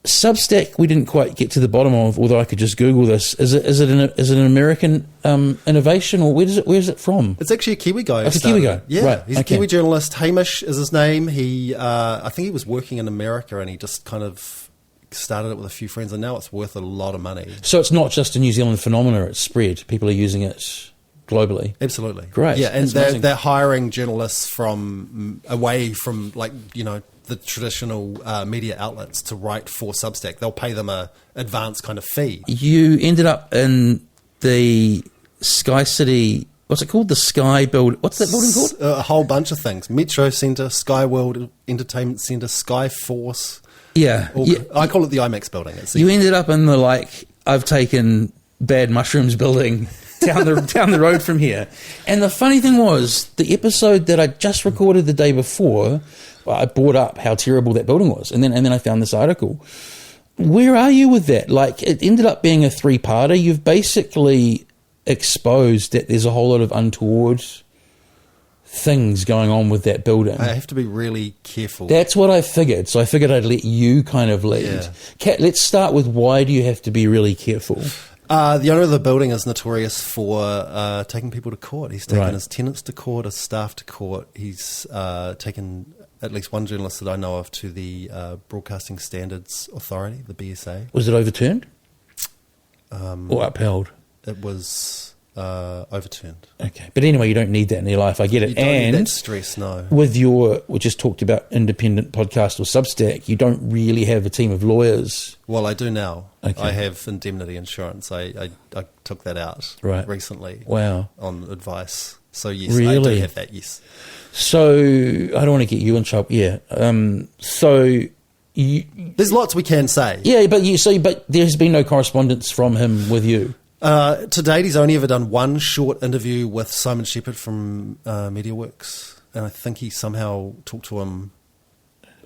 Substack, we didn't quite get to the bottom of, although I could just Google this. Is it an American innovation, or where's it from? It's actually a Kiwi guy. It's a Kiwi guy, yeah. Right. He's a Kiwi journalist. Hamish is his name. He, I think he was working in America, and he just kind of started it with a few friends, and now it's worth a lot of money. So it's not just a New Zealand phenomenon; it's spread. People are using it globally. Absolutely, great. Yeah, and they're hiring journalists from away from the traditional media outlets to write for Substack. They'll pay them a advanced kind of fee. You ended up in the Sky City. What's it called? The Sky Build. What's that building called? A whole bunch of things: Metro Centre, Sky World Entertainment Centre, Sky Force. Yeah. I call it the IMAX building. You ended up in the I've taken bad mushrooms building down the road from here. And the funny thing was, the episode that I just recorded the day before, I brought up how terrible that building was, and then I found this article. Where are you with that? It ended up being a 3-parter. You've basically exposed that there's a whole lot of untoward things going on with that building. I have to be really careful. That's what I figured. So I figured I'd let you kind of lead. Yeah. Kat, let's start with, why do you have to be really careful? The owner of the building is notorious for taking people to court. He's taken his tenants to court, his staff to court. He's taken at least one journalist that I know of to the Broadcasting Standards Authority, the BSA. Was it overturned? Or upheld? It was overturned. Okay. But anyway, you don't need that in your life. I get it. You don't need that stress, no. With we just talked about independent podcast or Substack, you don't really have a team of lawyers. Well, I do now. Okay. I have indemnity insurance. I took that out recently. Wow. On advice. So yes, really? I do have that, yes. So I don't want to get you in trouble. Yeah. There's lots we can say. Yeah, but there's been no correspondence from him with you. To date, he's only ever done one short interview with Simon Shepherd from MediaWorks, and I think he somehow talked to him.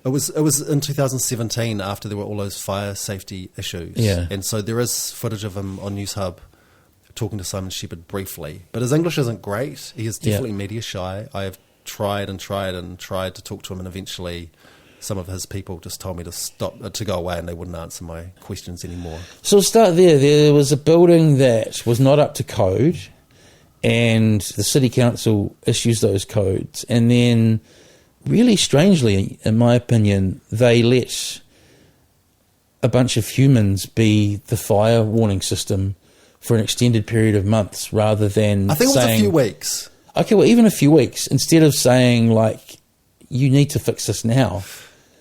It was in 2017 after there were all those fire safety issues. Yeah. And so there is footage of him on News Hub talking to Simon Shepherd briefly. But his English isn't great. He is definitely media shy. I have tried to talk to him, and eventually some of his people just told me to stop, to go away, and they wouldn't answer my questions anymore. So we'll start there. There was a building that was not up to code, and the city council issues those codes. And then, really strangely, in my opinion, they let a bunch of humans be the fire warning system for an extended period of months, rather than I think it was a few weeks. Okay, well, even a few weeks, instead of saying, you need to fix this now.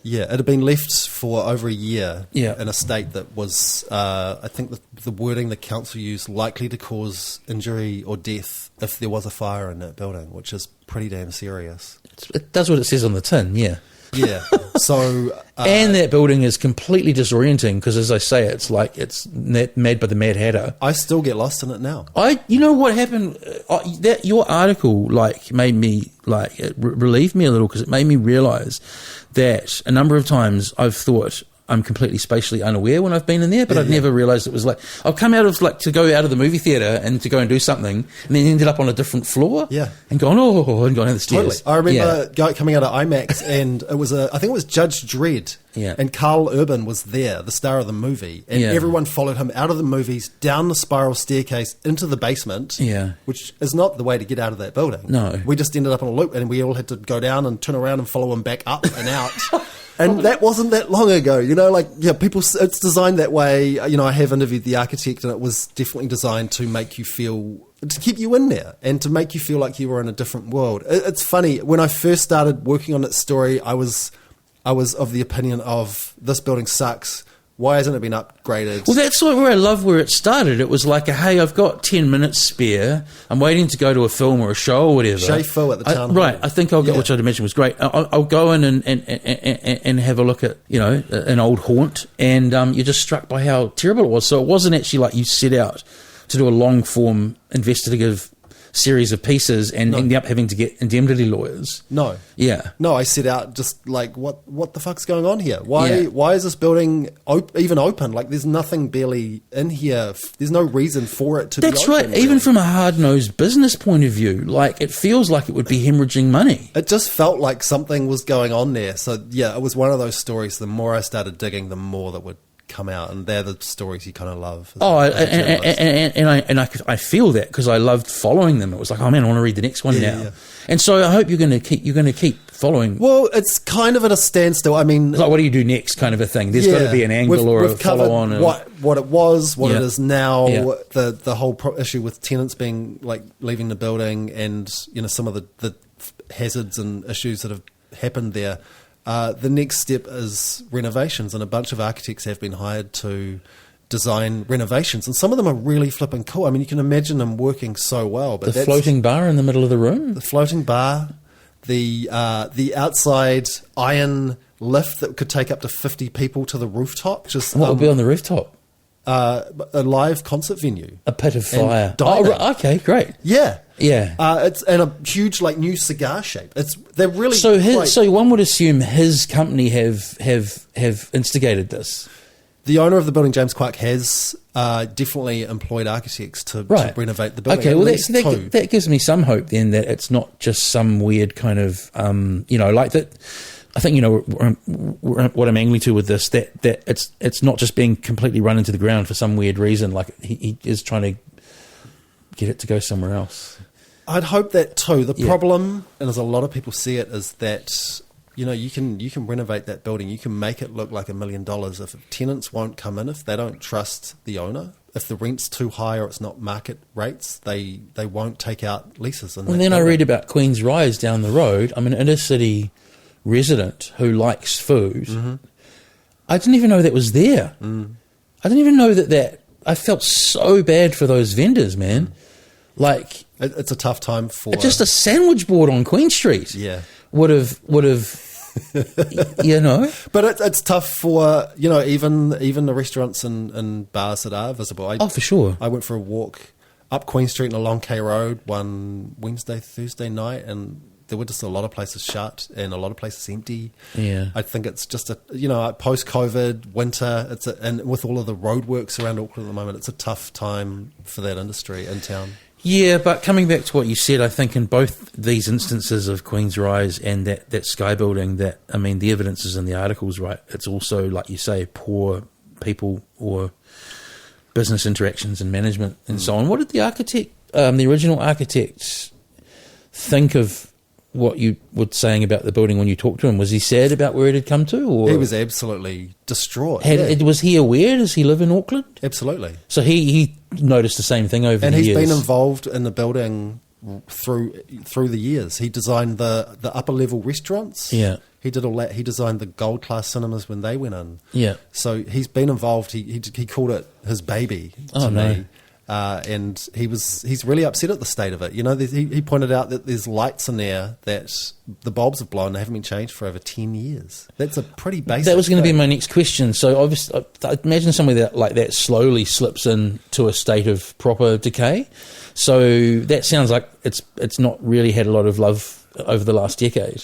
Yeah, it had been left for over a year Yeah. in a state that was, I think the wording the council used, likely to cause injury or death if there was a fire in that building, which is pretty damn serious. It does what it says on the tin, yeah. Yeah, so... And that building is completely disorienting because, as I say, it's like it's made by the Mad Hatter. I still get lost in it now. You know what happened? That your article made me it relieved me a little because it made me realise that a number of times I've thought I'm completely spatially unaware when I've been in there, but I've never realised it was like I've come out of to go out of the movie theatre and to go and do something, and then ended up on a different floor, and gone and gone down the stairs. Totally. I remember coming out of IMAX, and it was I think it was Judge Dredd, and Carl Urban was there, the star of the movie, and everyone followed him out of the movies, down the spiral staircase into the basement, which is not the way to get out of that building. No, we just ended up on a loop, and we all had to go down and turn around and follow him back up and out. And that wasn't that long ago, people, it's designed that way. I have interviewed the architect, and it was definitely designed to make you feel, to keep you in there and to make you feel like you were in a different world. It's funny, when I first started working on that story, I was of the opinion of, this building sucks. Why hasn't it been upgraded? Well, that's where I love where it started. It was like, hey, I've got 10 minutes spare. I'm waiting to go to a film or a show or whatever. Chez Faux at the town hall. Right. I think I'll get, which I'd mentioned was great. I'll go in and have a look at, an old haunt, and you're just struck by how terrible it was. So it wasn't actually like you set out to do a long-form investigative series of pieces and ending up having to get indemnity lawyers. No. Yeah. No, I set out just like, what the fuck's going on here? Why is this building even open? Like, there's nothing barely in here. There's no reason for it to be open. That's right. Really. Even from a hard-nosed business point of view, it feels like it would be hemorrhaging money. It just felt like something was going on there. So, yeah, it was one of those stories. The more I started digging, the more that would come out, and they're the stories you kind of love. I feel that because I loved following them. It was like, oh man, I want to read the next one now. Yeah. And so I hope you're going to keep following. Well, it's kind of at a standstill. I mean, like, what do you do next, kind of a thing. There's got to be an angle or a follow on. What it was, what it is now. The whole issue with tenants being leaving the building, and some of the hazards and issues that have happened there. The next step is renovations, and a bunch of architects have been hired to design renovations, and some of them are really flipping cool. I mean, you can imagine them working so well. But the floating bar in the middle of the room? The floating bar, the outside iron lift that could take up to 50 people to the rooftop. What would be on the rooftop? A live concert venue. A pit of fire. Okay, great. Yeah. Yeah, it's in a huge new cigar shape. They're really so one would assume his company have instigated this. The owner of the building, James Quark, has definitely employed architects to renovate the building. Okay, well that gives me some hope then that it's not just some weird kind of like that. I think what I'm angling to with this that it's not just being completely run into the ground for some weird reason. Like he is trying to get it to go somewhere else. I'd hope that too. The problem, and as a lot of people see it, is that you can renovate that building. You can make it look like $1 million. If tenants won't come in, if they don't trust the owner, if the rent's too high or it's not market rates, they won't take out leases. And then I read about Queen's Rise down the road. I'm an inner city resident who likes food. Mm-hmm. I didn't even know that was there. I didn't even know that. I felt so bad for those vendors, man. Like, it's a tough time for just a sandwich board on Queen Street. Yeah, would have, But it's tough for even the restaurants and bars that are visible. For sure. I went for a walk up Queen Street and along K Road one Thursday night, and there were just a lot of places shut and a lot of places empty. Yeah, I think it's just post-COVID winter. And with all of the roadworks around Auckland at the moment, it's a tough time for that industry in town. Yeah, but coming back to what you said, I think in both these instances of Queen's Rise and that Sky building, the evidence is in the articles, right? It's also, like you say, poor people or business interactions and management and so on. What did the original architect, think of what you were saying about the building when you talked to him? Was he sad about where it had come to? Or he was absolutely distraught. Was he aware? Does he live in Auckland? Absolutely. So he noticed the same thing over the years. And he's been involved in the building through the years. He designed the upper level restaurants. Yeah. He did all that. He designed the gold class cinemas when they went in. Yeah. So he's been involved. He called it his baby to me. And he's really upset at the state of it. You know, he pointed out that there's lights in there that the bulbs have blown. They haven't been changed for over 10 years. That's a pretty basic That was going to be thing. my next question. So obviously, I imagine somewhere like that slowly slips into a state of proper decay. So that sounds like it's not really had a lot of love over the last decade.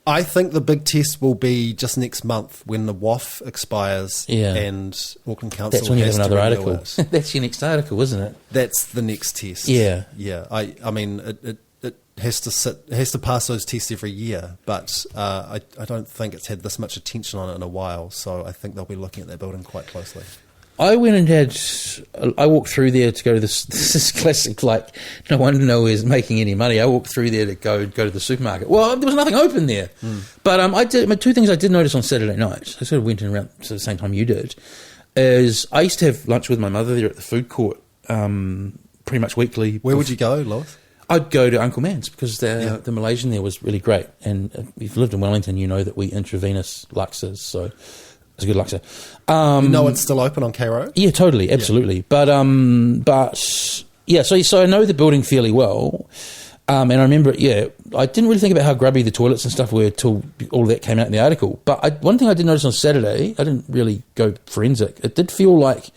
I think the big test will be just next month when the WAF expires and Auckland Council That's when you have has another to renew article. it. That's your next article, isn't it? That's the next test. Yeah. Yeah. I mean, it has to pass those tests every year, but I don't think it's had this much attention on it in a while, so I think they'll be looking at that building quite closely. I went and I walked through there to go to this is classic, like, no one knows making any money. I walked through there to go to the supermarket. Well, there was nothing open there. But two things I did notice on Saturday night, I sort of went in around the same time you did, is I used to have lunch with my mother there at the food court pretty much weekly. Where would you go, Lois? I'd go to Uncle Man's because the Malaysian there was really great. And if you've lived in Wellington, you know that we intravenous Luxes, so it's a good Luxer. You know it's still open on K Road? Yeah, totally, absolutely. Yeah. But yeah, so I know the building fairly well. And I remember, I didn't really think about how grubby the toilets and stuff were till all of that came out in the article. But one thing I did notice on Saturday, I didn't really go forensic. It did feel like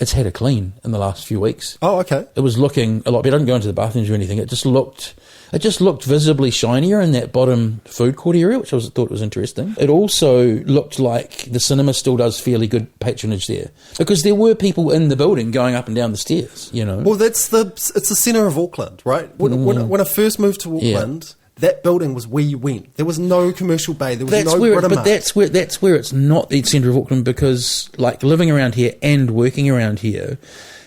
it's had a clean in the last few weeks. Oh, okay. It was looking a lot better. I didn't go into the bathrooms or anything. It just looked visibly shinier in that bottom food court area, which I thought was interesting. It also looked like the cinema still does fairly good patronage there because there were people in the building going up and down the stairs, you know. Well, it's the centre of Auckland, right? When I first moved to Auckland, that building was where you went. There was no commercial bay. There was no Britomart. But that's where it's not the centre of Auckland because, like, living around here and working around here,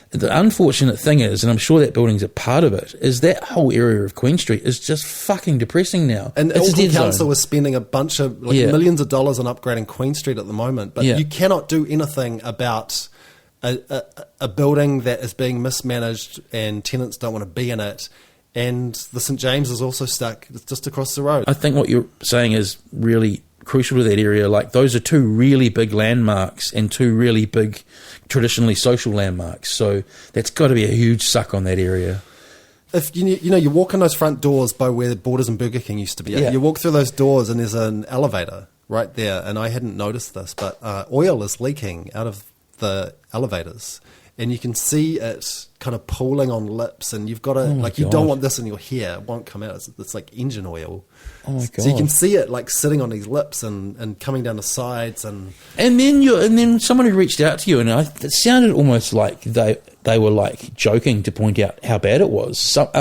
the unfortunate thing is, and I'm sure that building's a part of it, is that whole area of Queen Street is just fucking depressing now. And Auckland Council is spending a bunch of millions of dollars on upgrading Queen Street at the moment, but you cannot do anything about a building that is being mismanaged and tenants don't want to be in it. And the St James is also stuck. It's just across the road. I think what you're saying is really crucial to that area. Like, those are two really big landmarks and two really big traditionally social landmarks. So that's got to be a huge suck on that area. If you walk in those front doors by where Borders and Burger King used to be. Yeah. You walk through those doors and there's an elevator right there. And I hadn't noticed this, but oil is leaking out of the elevators. And you can see it kind of pooling on lips, and you've got to, you don't want this in your hair. It won't come out. It's like engine oil. Oh my God. So you can see it like sitting on these lips and coming down the sides. And then someone who reached out to you, and it sounded almost like they were like joking to point out how bad it was. So,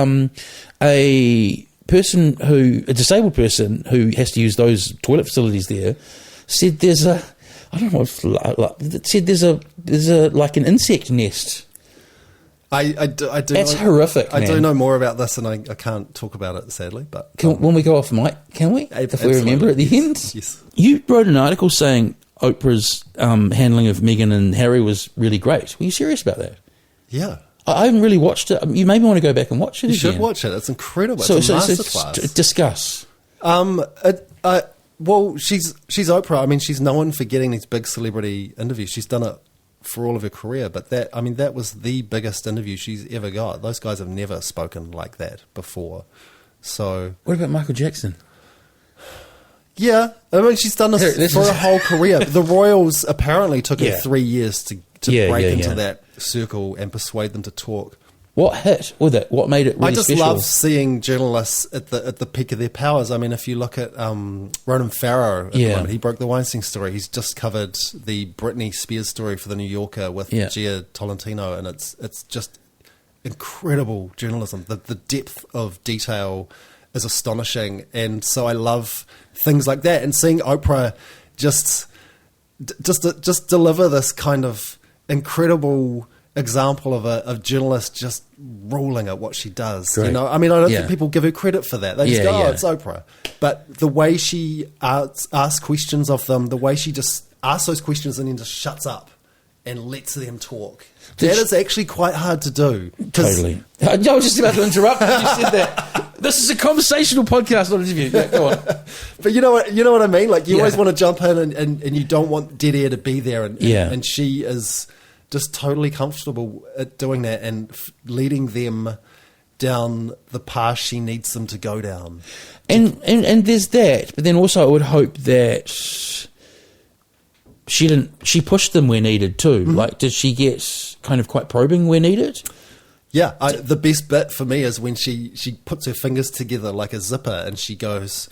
a disabled person who has to use those toilet facilities there said there's a like an insect nest. I do. That's horrific. I man. do know more about this, and I can't talk about it sadly. But when we go off mic, can we? If we remember at the end. Yes. You wrote an article saying Oprah's handling of Meghan and Harry was really great. Were you serious about that? Yeah. I haven't really watched it. You maybe want to go back and watch it. You again. should watch it. It's incredible. It's a masterclass. Discuss. Well, she's Oprah. I mean, she's known for getting these big celebrity interviews. She's done it for all of her career, but that was the biggest interview she's ever got. Those guys have never spoken like that before. So, what about Michael Jackson? Yeah, I mean, she's done this for her whole career. The Royals apparently took her 3 years to break into that circle and persuade them to talk. What hit with it? What made it really special? I just love seeing journalists at the peak of their powers. I mean, if you look at Ronan Farrow at the moment, he broke the Weinstein story. He's just covered the Britney Spears story for The New Yorker with Gia Tolentino, and it's just incredible journalism. The depth of detail is astonishing, and so I love things like that. And seeing Oprah just deliver this kind of incredible example of a journalist just ruling at what she does. Great. You know, I mean, I don't think people give her credit for that. They just go, it's Oprah. But the way she asks questions of them, the way she just asks those questions and then just shuts up and lets them talk. That is actually quite hard to do. Totally. I was just about to interrupt when you said that. This is a conversational podcast, not an interview. Yeah, go on. But you know what I mean? Like, you always want to jump in and you don't want dead air to be there. And she is just totally comfortable at doing that and leading them down the path she needs them to go down. And there's that, but then also I would hope that she pushed them where needed too. Mm-hmm. Like, did she get kind of quite probing where needed? Yeah, the best bit for me is when she puts her fingers together like a zipper and she goes,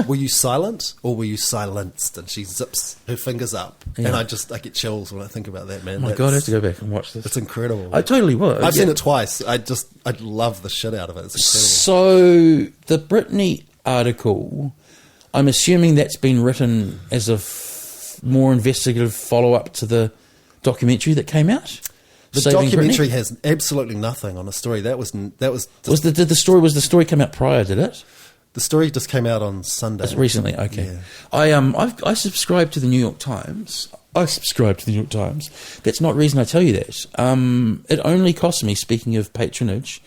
were you silent or were you silenced? And she zips her fingers up. Yeah. And I get chills when I think about that, man. Oh my God, I have to go back and watch this. It's incredible. I totally will. I've seen it twice. I love the shit out of it. It's incredible. So the Britney article, I'm assuming that's been written as a more investigative follow-up to the documentary that came out? The documentary has absolutely nothing on the story. Was the story come out prior, did it? The story just came out on Sunday. Just recently, okay. Yeah. I subscribe to the New York Times. That's not reason I tell you that. It only cost me, speaking of patronage,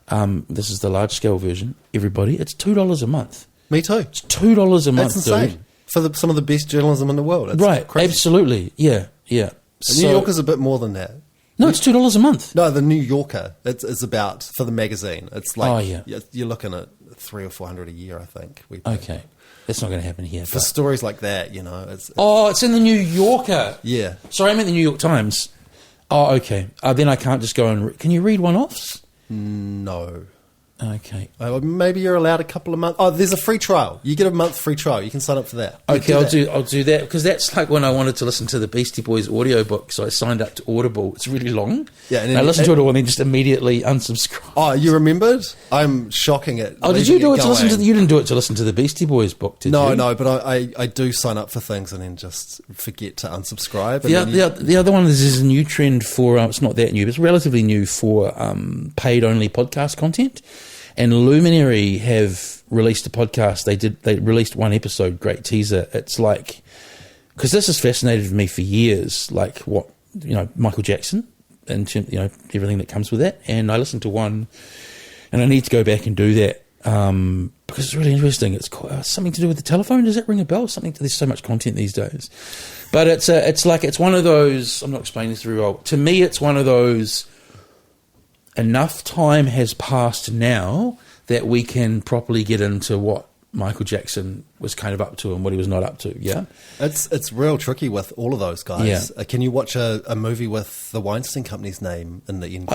this is the large scale version, everybody, it's $2 a month. Me too. It's $2 a month, That's insane. dude. For some of the best journalism in the world. It's right, crazy. Absolutely. Yeah. New Yorker's a bit more than that. No, it's $2 a month. No, the New Yorker. It's about, for the magazine. It's like, yeah. You're looking at $300 or $400 a year, I think. Okay. That's not going to happen here. For stories like that, it's in the New Yorker. Yeah. Sorry, I meant the New York Times. Oh, okay. Then I can't just go and... Can you read one-offs? No. Okay. Maybe you're allowed a couple of months. Oh, there's a free trial. You get a month free trial. You can sign up for that. Okay, I'll do that, because that's like when I wanted to listen to the Beastie Boys audiobook, so I signed up to Audible. It's really long. Yeah, and I listened to it all and then just immediately unsubscribed. Oh, you remembered? I'm shocking it. Oh, did you do it to listen to you didn't do it to listen to the Beastie Boys book, did you? No, but I do sign up for things and then just forget to unsubscribe. The other one is a new trend for, it's not that new, but it's relatively new for paid-only podcast content. And Luminary have released a podcast. They released one episode, great teaser. It's like, because this has fascinated me for years, like what, Michael Jackson and, everything that comes with that. And I listened to one, and I need to go back and do that because it's really interesting. It's something to do with the telephone. Does that ring a bell? There's so much content these days. But it's one of those, I'm not explaining this very well. To me, it's one of those, enough time has passed now that we can properly get into what Michael Jackson was kind of up to and what he was not up to. Yeah, it's real tricky with all of those guys. Yeah. Can you watch a movie with the Weinstein Company's name in the end?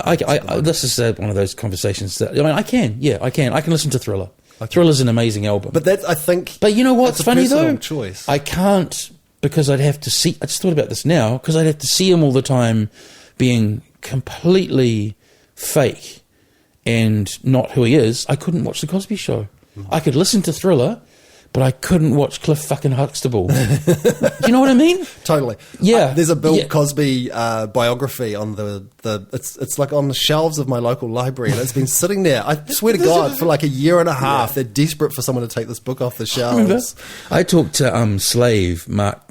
This is one of those conversations that I can. Yeah, I can. I can listen to Thriller. Okay. Thriller's an amazing album. But I think. But you know what's funny though? Choice. I can't, because I'd have to see. I just thought about this now, because I'd have to see him all the time being completely fake and not who he is. I couldn't watch The Cosby Show. I could listen to Thriller, but I couldn't watch Cliff fucking Huxtable. Do you know what I mean? Totally. Yeah. There's a Bill Cosby biography on it's like on the shelves of my local library, and it's been sitting there, I swear to God, for like a year and a half. Yeah. They're desperate for someone to take this book off the shelves. I talked to Slave, Mark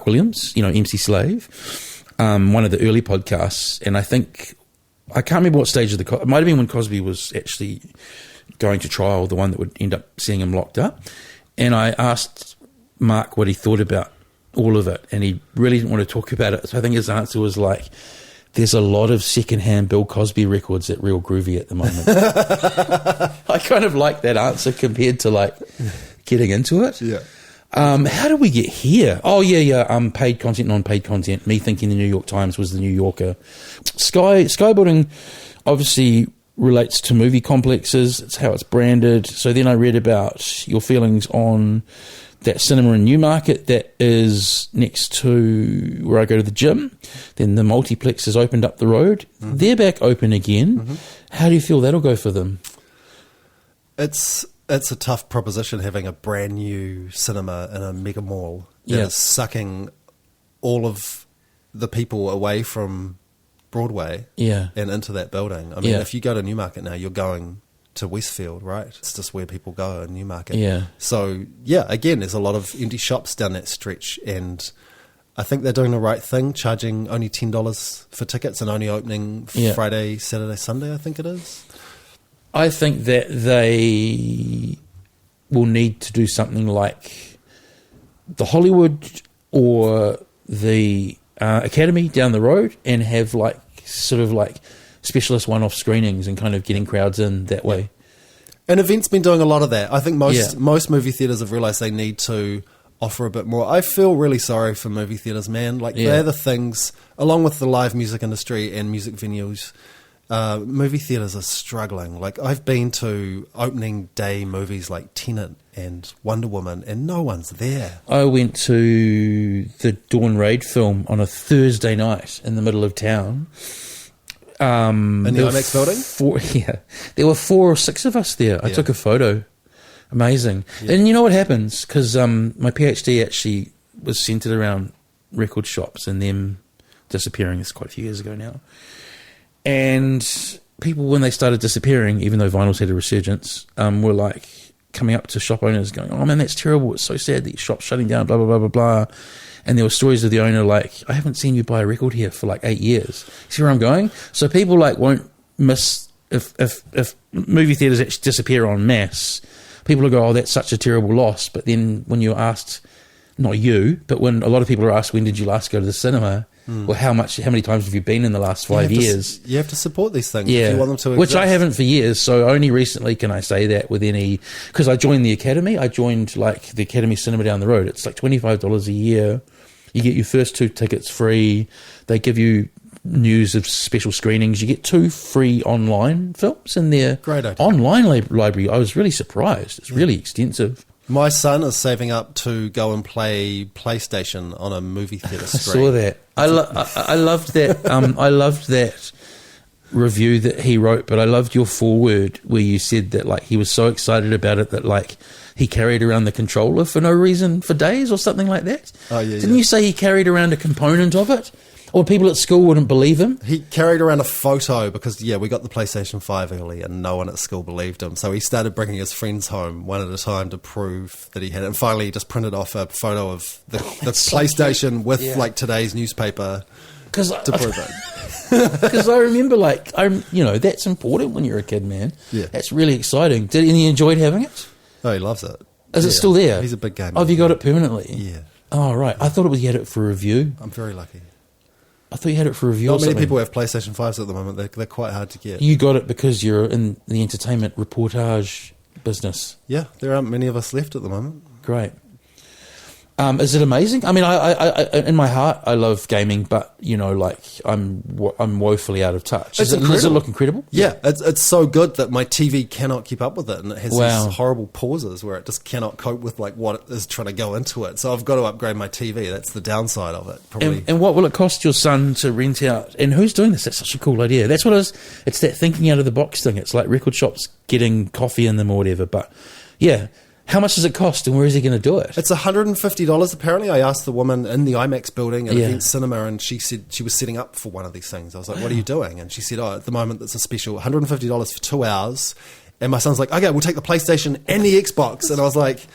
Williams, MC Slave, one of the early podcasts, and I can't remember what stage of it might have been when Cosby was actually going to trial, the one that would end up seeing him locked up. And I asked Mark what he thought about all of it, and he really didn't want to talk about it. So I think his answer was like, there's a lot of secondhand Bill Cosby records at Real Groovy at the moment. I kind of like that answer compared to like getting into it. Yeah. How did we get here? Oh, yeah. Paid content, non-paid content. Me thinking the New York Times was the New Yorker. Skyboarding obviously relates to movie complexes. It's how it's branded. So then I read about your feelings on that cinema in Newmarket that is next to where I go to the gym. Then the multiplex has opened up the road. Mm-hmm. They're back open again. Mm-hmm. How do you feel that'll go for them? It's a tough proposition, having a brand new cinema in a mega mall that is sucking all of the people away from Broadway and into that building. I mean, if you go to Newmarket now, you're going to Westfield, right? It's just where people go in Newmarket. Yeah. So, again, there's a lot of empty shops down that stretch, and I think they're doing the right thing, charging only $10 for tickets and only opening Friday, Saturday, Sunday, I think it is. I think that they will need to do something like the Hollywood or the Academy down the road and have like sort of like specialist one-off screenings and kind of getting crowds in that way. And Event's been doing a lot of that. I think most movie theatres have realised they need to offer a bit more. I feel really sorry for movie theatres, man. Like they're the things, along with the live music industry and music venues, movie theatres are struggling. Like I've been to opening day movies like Tenet and Wonder Woman and no one's there. I went to the Dawn Raid film on a Thursday night in the middle of town. In the IMAX building? There were 4 or 6 of us there. I took a photo. Amazing. Yeah. And you know what happens? Because my PhD actually was centred around record shops and them disappearing. It's quite a few years ago now. And people, when they started disappearing, even though vinyl's had a resurgence, were like coming up to shop owners going, oh man, that's terrible. It's so sad that your shop's shutting down, blah, blah, blah, blah, blah. And there were stories of the owner like, I haven't seen you buy a record here for like 8 years. See where I'm going? So people like won't miss, if movie theatres actually disappear en masse, people will go, oh, that's such a terrible loss. But then when you're asked, not you, but when a lot of people are asked, when did you last go to the cinema? Well, how many times have you been in the last 5 years? You have to support these things if you want them to exist. Which I haven't for years, so only recently can I say that with any... Because I joined the Academy. I joined like the Academy Cinema down the road. It's like $25 a year. You get your first 2 tickets free. They give you news of special screenings. You get 2 free online films in their online library. I was really surprised. It's really extensive. My son is saving up to go and play PlayStation on a movie theatre screen. I saw that. I loved that. I loved that review that he wrote, but I loved your foreword where you said that like he was so excited about it that like he carried around the controller for no reason for days or something like that. Oh yeah. Didn't you say he carried around a component of it? Or people at school wouldn't believe him? He carried around a photo because, we got the PlayStation 5 early and no one at school believed him. So he started bringing his friends home one at a time to prove that he had it. And finally he just printed off a photo of the PlayStation with like today's newspaper to prove it. Because I remember that's important when you're a kid, man. Yeah. That's really exciting. Did he enjoyed having it? Oh, he loves it. Is it still there? He's a big gamer. Oh, have you got it permanently? Yeah. Oh, right. I thought you had it for review. I'm very lucky. I thought you had it for review. Not many people have PlayStation 5s at the moment. They're quite hard to get. You got it because you're in the entertainment reportage business. Yeah, there aren't many of us left at the moment. Great. Is it amazing? I mean, I in my heart, I love gaming, but I'm woefully out of touch. Does it look incredible? Yeah, it's so good that my TV cannot keep up with it, and it has these horrible pauses where it just cannot cope with like what it is trying to go into it. So I've got to upgrade my TV. That's the downside of it. Probably. And what will it cost your son to rent out? And who's doing this? That's such a cool idea. That's what it is. It's that thinking out of the box thing. It's like record shops getting coffee in them or whatever. But yeah. How much does it cost and where is he going to do it? It's $150 apparently. I asked the woman in the IMAX building at Event Cinema and she said she was setting up for one of these things. I was like, what are you doing? And she said, at the moment it's a special $150 for 2 hours. And my son's like, okay, we'll take the PlayStation and the Xbox. And I was like,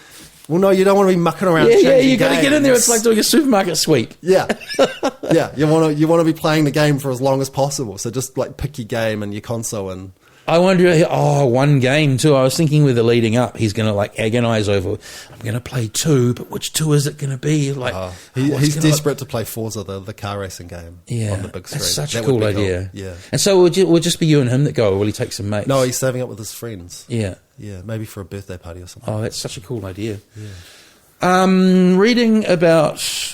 well, no, you don't want to be mucking around. Yeah, you got to get in there. It's like doing a supermarket sweep. Yeah. Yeah, you want to be playing the game for as long as possible. So just like pick your game and your console and... I wonder, one game too. I was thinking with the leading up, he's going to like agonize over, I'm going to play 2, but which 2 is it going to be? Like, he's desperate to play Forza, the car racing game on the big screen. That's such a cool idea. Cool. Yeah. And so will just be you and him that go, or will he take some mates? No, he's saving up with his friends. Yeah. Yeah, maybe for a birthday party or something. Oh, that's such a cool idea. Yeah. Reading about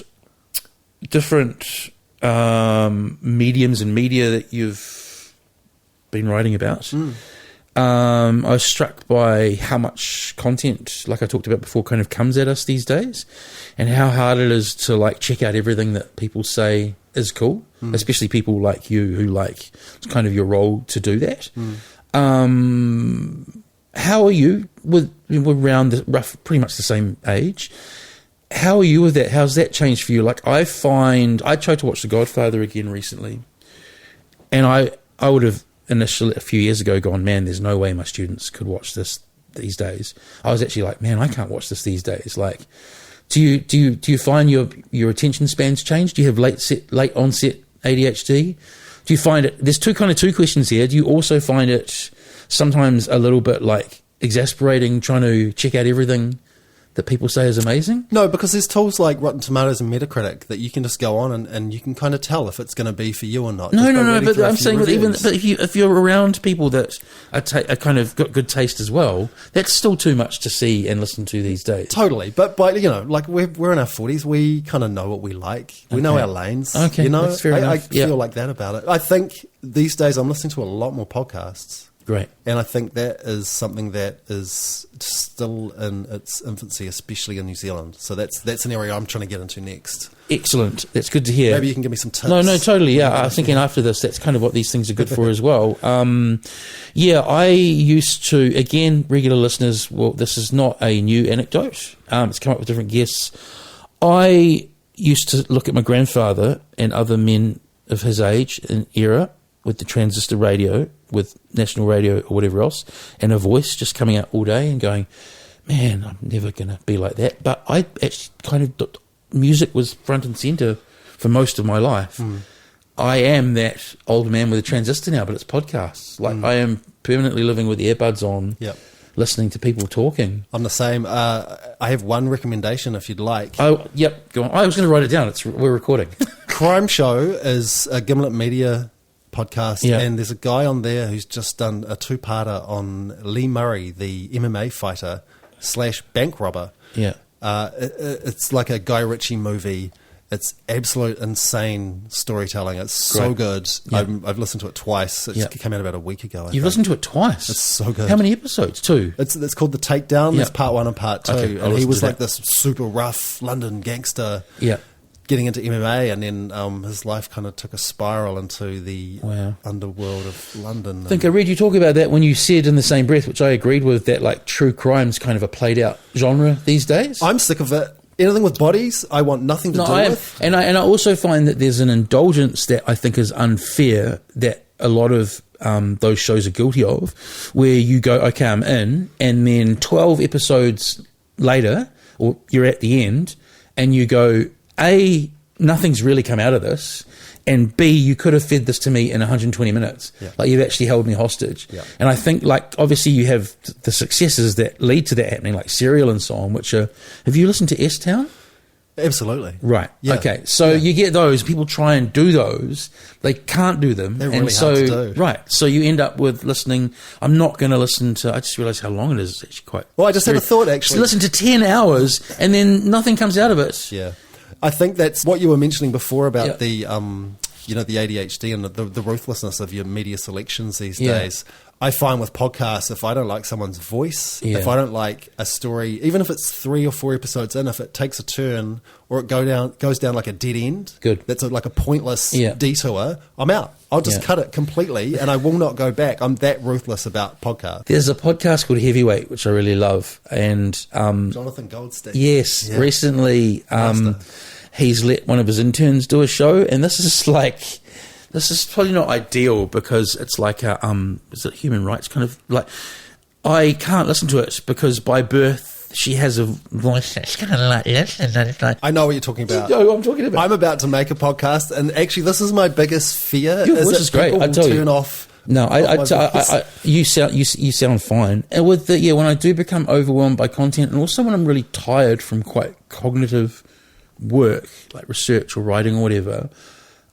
different mediums and media that you've been writing about. I was struck by how much content, like I talked about before, kind of comes at us these days, and how hard it is to like check out everything that people say is cool, especially people like you who like it's kind of your role to do that. How are you we're around pretty much the same age? How are you with that? How's that changed for you? Like I tried to watch The Godfather again recently, and I would have initially a few years ago gone, man, there's no way my students could watch this these days. I was actually like, man, I can't watch this these days. Like Do you find your attention spans change? Do you have late onset ADHD? Do you find it? There's two questions here. Do you also find it sometimes a little bit like exasperating trying to check out everything that people say is amazing? No, because there's tools like Rotten Tomatoes and Metacritic that you can just go on and you can kind of tell if it's going to be for you or not. No. But I'm saying that if you're around people that are kind of got good taste as well, that's still too much to see and listen to these days. Totally, but like we're in our 40s, we kind of know what we like. We know our lanes. Okay, that's fair enough. I feel like that about it. I think these days I'm listening to a lot more podcasts. Great. And I think that is something that is still in its infancy, especially in New Zealand. So that's an area I'm trying to get into next. Excellent. That's good to hear. Maybe you can give me some tips. No, totally. Yeah, I was thinking after this, that's kind of what these things are good for as well. I used to, again, regular listeners, well, this is not a new anecdote. It's come up with different guests. I used to look at my grandfather and other men of his age and era with the transistor radio, with national radio or whatever else, and a voice just coming out all day and going, man, I'm never going to be like that. But I actually music was front and centre for most of my life. I am that old man with a transistor now, but it's podcasts. Like I am permanently living with earbuds on, listening to people talking. I'm the same. I have one recommendation if you'd like. Oh, yep, go on. I was going to write it down. We're recording. Crime Show is a Gimlet Media podcast, and there's a guy on there who's just done a two-parter on Lee Murray, the MMA fighter / bank robber. It's like a Guy Ritchie movie. It's absolute insane storytelling. It's so good. I've listened to it twice. It came out about a week ago. You've listened to it twice? It's so good. How many episodes? 2? It's called The Takedown. There's part 1 and part 2. Okay, and he was like this super rough London gangster getting into MMA, and then his life kind of took a spiral into the underworld of London. I think I read you talk about that when you said in the same breath, which I agreed with, that like true crime's kind of a played out genre these days. I'm sick of it. Anything with bodies, I want nothing to do with. And I also find that there's an indulgence that I think is unfair that a lot of those shows are guilty of, where you go, okay, I'm in, and then 12 episodes later, or you're at the end, and you go, A, nothing's really come out of this, and B, you could have fed this to me in 120 minutes. Like, you've actually held me hostage. And I think, like, obviously you have the successes that lead to that happening, like Serial and so on, which are... Have you listened to S-Town? Absolutely. Right. Okay. So you get those. People try and do those. They can't do them. They're really hard to do. Right. So you end up with listening... I'm not going to listen to... I just realised how long it is. It's actually quite... Well, I just had a thought, actually. Listen to 10 hours, and then nothing comes out of it. Yeah. I think that's what you were mentioning before about the, the ADHD and the ruthlessness of your media selections these days. I find with podcasts, if I don't like someone's voice, if I don't like a story, even if it's 3 or 4 episodes in, if it takes a turn or it goes down like a dead end, that's like a pointless detour, I'm out. I'll just cut it completely and I will not go back. I'm that ruthless about podcasts. There's a podcast called Heavyweight, which I really love. And Jonathan Goldstein. Yes. Recently, he's let one of his interns do a show, and this is probably not ideal because it's like a is it human rights kind of, like, I can't listen to it because by birth she has a voice that's kind of like this, and then it's like, I know what you're talking about. You know what I'm talking about. I'm about to make a podcast, and actually this is my biggest fear. Your voice is great. I tell you. Turn off. No, you sound fine. And with the when I do become overwhelmed by content, and also when I'm really tired from quite cognitive work like research or writing or whatever.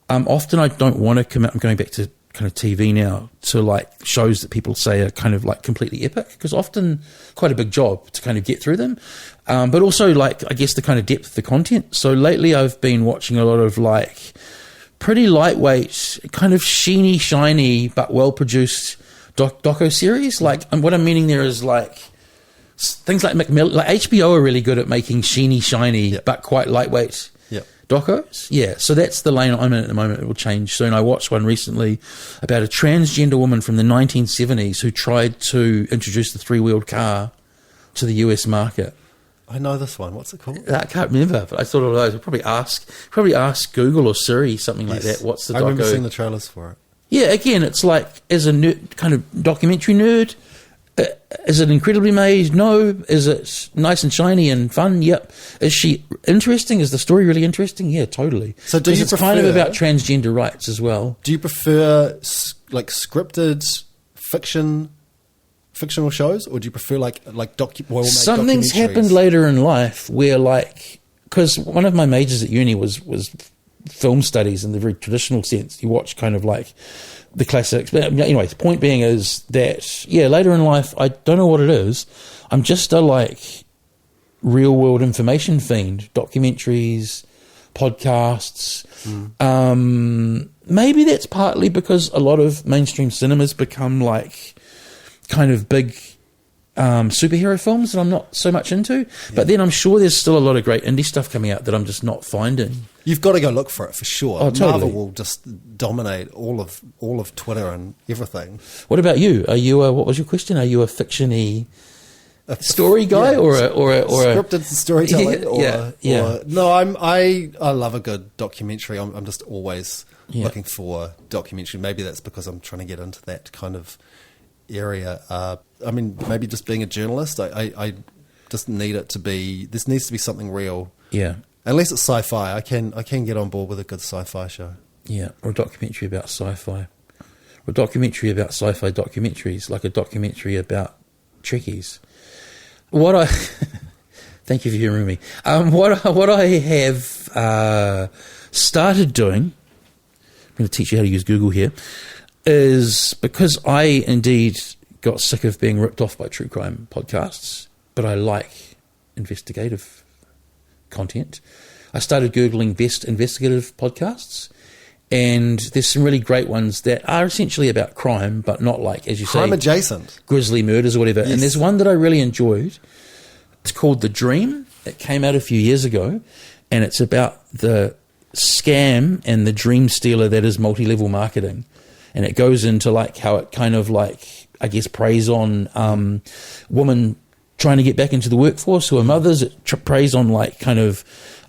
Often I don't want to commit. I'm going back to kind of TV now, to like shows that people say are kind of like completely epic, because often quite a big job to kind of get through them. But also, like, I guess the kind of depth of the content. So lately I've been watching a lot of like pretty lightweight, kind of sheeny, shiny, but well-produced doco series. Like, and what I'm meaning there is like things like Macmillan, like HBO are really good at making sheeny, shiny, but quite lightweight docos. So that's the lane I'm in at the moment. It will change soon. I watched one recently about a transgender woman from the 1970s who tried to introduce the 3-wheeled car to the US market. I know this one. What's it called? I can't remember, but I thought of those. I'd probably ask Google or Siri, something like that. What's the doco? I remember seeing the trailers for it. Yeah, again, it's like, as a nerd, kind of documentary nerd, Is it incredibly made? No. Is it nice and shiny and fun? Yep. Is she interesting? Is the story really interesting? Yeah, totally. So do you it's kind of about transgender rights as well. Do you prefer like scripted fictional shows, or do you prefer like Something's happened later in life where, like, because one of my majors at uni was film studies in the very traditional sense. You watch kind of like the classics. But anyway, the point being is that, later in life, I don't know what it is. I'm just a, like, real-world information fiend. Documentaries, podcasts. Maybe that's partly because a lot of mainstream cinemas become, like, kind of big superhero films that I'm not so much into. But then I'm sure there's still a lot of great indie stuff coming out that I'm just not finding. You've got to go look for it for sure. Oh, totally. Marvel will just dominate all of Twitter and everything. What about you? Are you what was your question? Are you a fiction-y story guy or a scripted storytelling? Yeah. No, I love a good documentary. I'm just always looking for documentary. Maybe that's because I'm trying to get into that kind of area. I mean, maybe just being a journalist, I just need it to be. This needs to be something real. Yeah. Unless it's sci-fi, I can get on board with a good sci-fi show. Yeah, or a documentary about sci-fi. Or a documentary about sci-fi documentaries, like a documentary about Trekkies. Thank you for hearing me. What I have started doing, I'm going to teach you how to use Google here, is because I indeed got sick of being ripped off by true crime podcasts, but I like investigative content. I started Googling best investigative podcasts, and there's some really great ones that are essentially about crime, but not like, as you say, crime adjacent, grisly murders or whatever. Yes. And there's one that I really enjoyed. It's called The Dream. It came out a few years ago, and it's about the scam and the dream stealer that is multi-level marketing. And it goes into like how it kind of like, I guess, preys on women trying to get back into the workforce who are mothers. It preys on like kind of,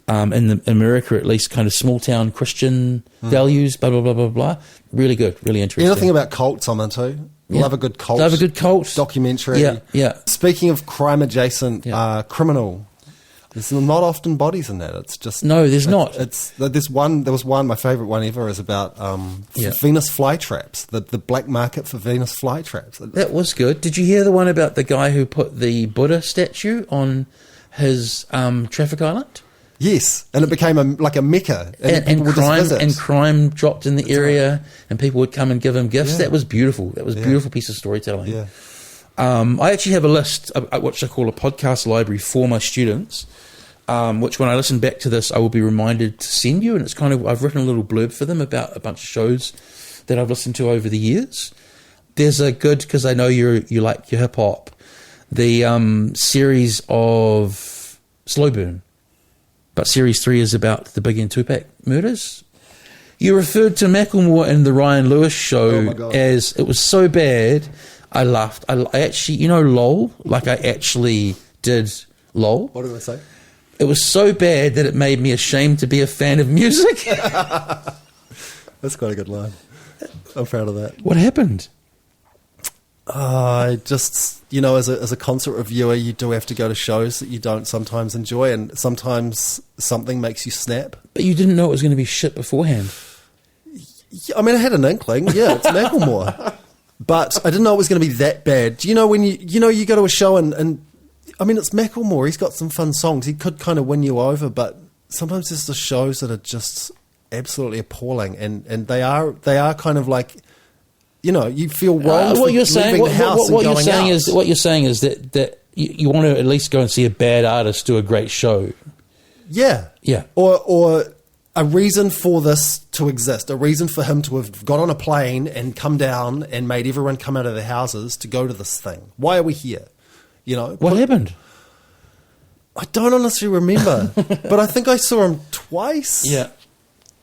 in America at least, kind of small town Christian values, blah, blah, blah, blah, blah. Really good, really interesting. Anything about cults I'm into. Yeah. Love a good cult. Love a good cult. Documentary. Yeah. Speaking of crime adjacent, Criminal. There's not often bodies in that. It's just not. There was one. My favourite one ever is about Venus flytraps. The black market for Venus flytraps. That was good. Did you hear the one about the guy who put the Buddha statue on his traffic island? Yes, and it became a mecca, and crime dropped in the area, and people would come and give him gifts. Yeah. That was beautiful. That was a beautiful piece of storytelling. Yeah. I actually have a list, which I call a podcast library for my students, which when I listen back to this, I will be reminded to send you. And it's kind of, I've written a little blurb for them about a bunch of shows that I've listened to over the years. There's a good, because I know you like your hip hop, the series of Slow Burn. But series 3 is about the Biggie and Tupac murders. You referred to Macklemore in the Ryan Lewis show as, it was so bad, I laughed. I actually, LOL? Like I actually did LOL. What did I say? It was so bad that it made me ashamed to be a fan of music. That's quite a good line. I'm proud of that. What happened? I just, as a concert reviewer, you do have to go to shows that you don't sometimes enjoy, and sometimes something makes you snap. But you didn't know it was going to be shit beforehand. I mean, I had an inkling. Yeah, it's Macklemore. But I didn't know it was going to be that bad. Do you know when you go to a show and I mean, it's Macklemore. He's got some fun songs. He could kind of win you over, but sometimes there's the shows that are just absolutely appalling, and they are kind of like, you feel wrong. What you're saying, what you're saying is that you want to at least go and see a bad artist do a great show. Yeah, yeah, or a reason for this to exist, a reason for him to have got on a plane and come down and made everyone come out of their houses to go to this thing. Why are we here? What happened? I don't honestly remember, but I think I saw him twice. Yeah.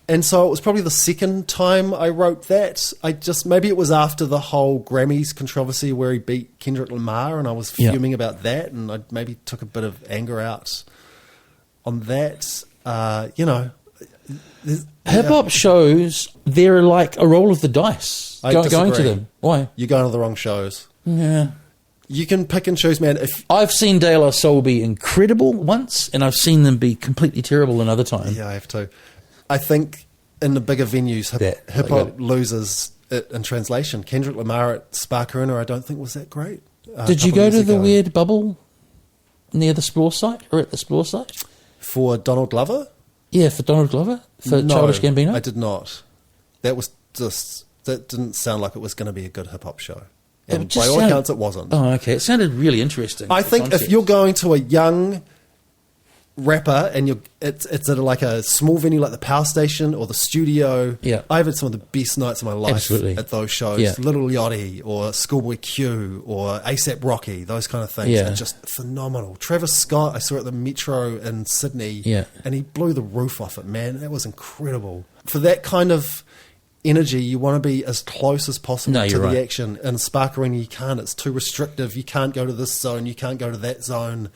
And so it was probably the second time I wrote that. Maybe it was after the whole Grammys controversy where he beat Kendrick Lamar, and I was fuming about that, and I maybe took a bit of anger out on that. Hip-hop shows, they're like a roll of the dice. Going to them. Why? You're going to the wrong shows. Yeah. You can pick and choose, man. If I've seen De La Soul be incredible once, and I've seen them be completely terrible another time. Yeah, I have to. I think in the bigger venues, hip hop loses it in translation. Kendrick Lamar at Spark Arena, I don't think was that great. Did you go to the weird bubble near the Splore site, or at the Splore site? For Donald Glover? Yeah, for Donald Glover? For Childish Gambino? I did not. That didn't sound like it was going to be a good hip hop show. And by all accounts, it wasn't. Oh, okay. It sounded really interesting. I think if you're going to a young rapper and it's at like a small venue like the Power Station or the Studio, I've had some of the best nights of my life at those shows. Yeah. Little Yachty or Schoolboy Q or ASAP Rocky, those kind of things are just phenomenal. Travis Scott, I saw at the Metro in Sydney, and he blew the roof off it, man. That was incredible. For that kind of energy, you want to be as close as possible to the action. In Spark Arena, you can't. It's too restrictive. You can't go to this zone. You can't go to that zone.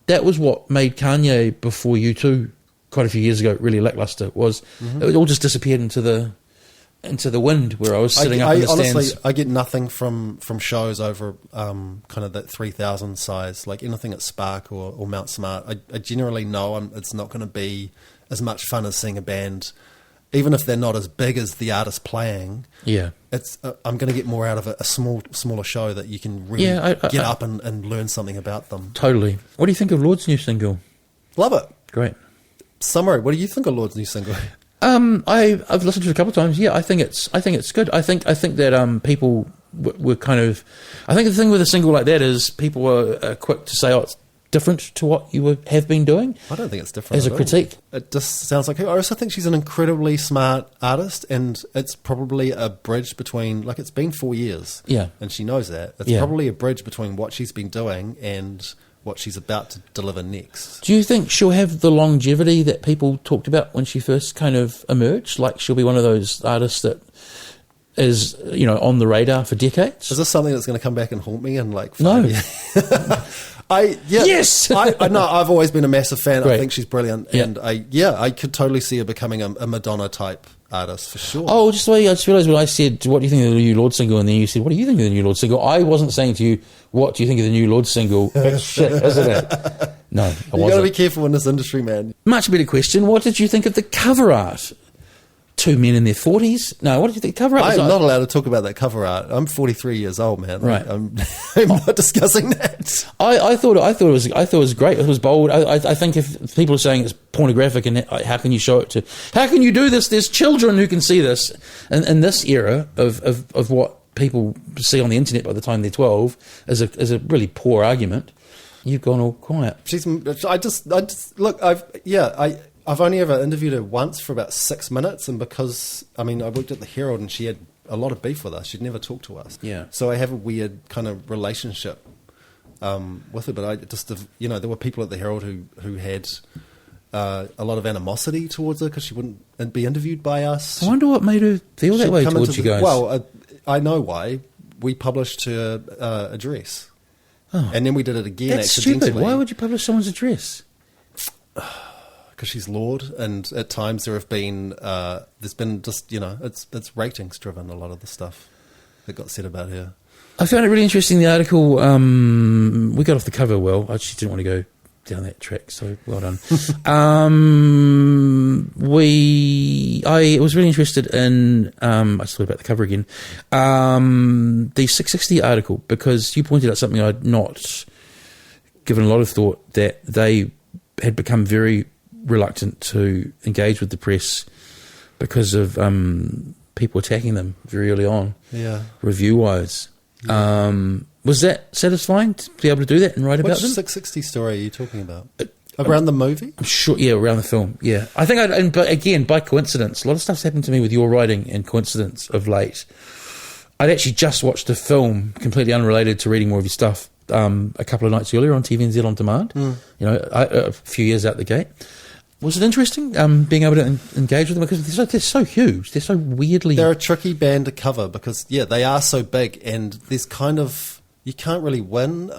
That was what made Kanye before U2 quite a few years ago really lackluster. It all just disappeared into the wind where I was sitting up in the stands. Honestly, I get nothing from shows over kind of that 3,000 size, like anything at Spark or Mount Smart. I generally know it's not going to be as much fun as seeing a band. Even if they're not as big as the artist playing, it's I'm going to get more out of a smaller show that you can really get up and learn something about them. Totally. What do you think of Lord's new single? Love it. Great. Summary. What do you think of Lord's new single? I've listened to it a couple of times. Yeah, I think it's good. I think that people were kind of. I think the thing with a single like that is people were quick to say, "Oh, it's different to what you have been doing." I don't think it's different as a critique. It just sounds like her. I also think she's an incredibly smart artist, and it's probably a bridge between, like, it's been 4 years, and she knows that. It's probably a bridge between what she's been doing and what she's about to deliver next. Do you think she'll have the longevity that people talked about when she first kind of emerged? Like, she'll be one of those artists that is, on the radar for decades? Is this something that's going to come back and haunt me in like 5 No. years? Yes. I know. I've always been a massive fan. Great. I think she's brilliant, and I could totally see her becoming a Madonna type artist for sure. Oh, just the way I just realised when I said, "What do you think of the new Lord single?" and then you said, "What do you think of the new Lord single?" I wasn't saying to you, "What do you think of the new Lord single?" It's shit, isn't it? No, I wasn't. You got to be careful in this industry, man. Much better question. What did you think of the cover art? Two men in their 40s. No, what did you think? Cover art. I'm not allowed to talk about that cover art. I'm 43 years old, man. Right. I'm not discussing that. I thought it was great. It was bold. I think if people are saying it's pornographic, and how can you show it to? How can you do this? There's children who can see this, in this era of what people see on the internet by the time they're 12 is a really poor argument. You've gone all quiet. I just look. I've only ever interviewed her once for about 6 minutes, and because, I worked at the Herald and she had a lot of beef with us. She'd never talk to us. Yeah. So I have a weird kind of relationship with her, but there were people at the Herald who had a lot of animosity towards her because she wouldn't be interviewed by us. I wonder what made her feel that way towards you guys. Well, I know why. We published her address. Oh. And then we did it again That's accidentally. stupid. Why would you publish someone's address? Because she's Lord, and at times there's been just, it's ratings driven, a lot of the stuff that got said about her. I found it really interesting, the article. We got off the cover well. I just didn't want to go down that track, so well done. I was really interested in, I just thought about the cover again, the 660 article, because you pointed out something I'd not given a lot of thought, that they had become very reluctant to engage with the press because of people attacking them very early on, review-wise. Was that satisfying to be able to do that and write about them? Which 660 story are you talking about? Around the movie? I'm sure, around the film, yeah. I think, but again, by coincidence, a lot of stuff's happened to me with your writing and coincidence of late. I'd actually just watched a film completely unrelated to reading more of your stuff a couple of nights earlier on TVNZ On Demand, a few years out the gate. Was it interesting being able to engage with them? Because they're so huge. They're so weirdly... They're a tricky band to cover because, they are so big, and there's kind of... You can't really win.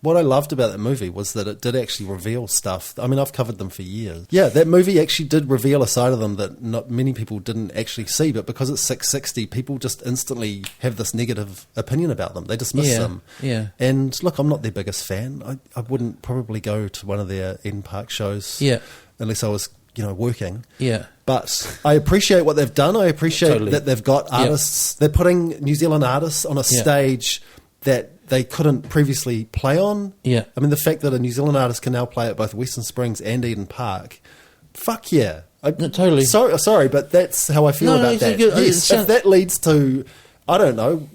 what I loved about that movie was that it did actually reveal stuff. I mean, I've covered them for years. Yeah, that movie actually did reveal a side of them that not many people didn't actually see, but because it's 660, people just instantly have this negative opinion about them. They dismiss them. Yeah. And look, I'm not their biggest fan. I wouldn't probably go to one of their Eden Park shows unless I was, working. Yeah. But I appreciate what they've done. I appreciate Totally. that they've got artists. They're putting New Zealand artists on a stage that they couldn't previously play on. Yeah. I mean, the fact that a New Zealand artist can now play at both Western Springs and Eden Park, fuck yeah. Totally. Sorry, but that's how I feel about that. Yes, if that leads to, I don't know,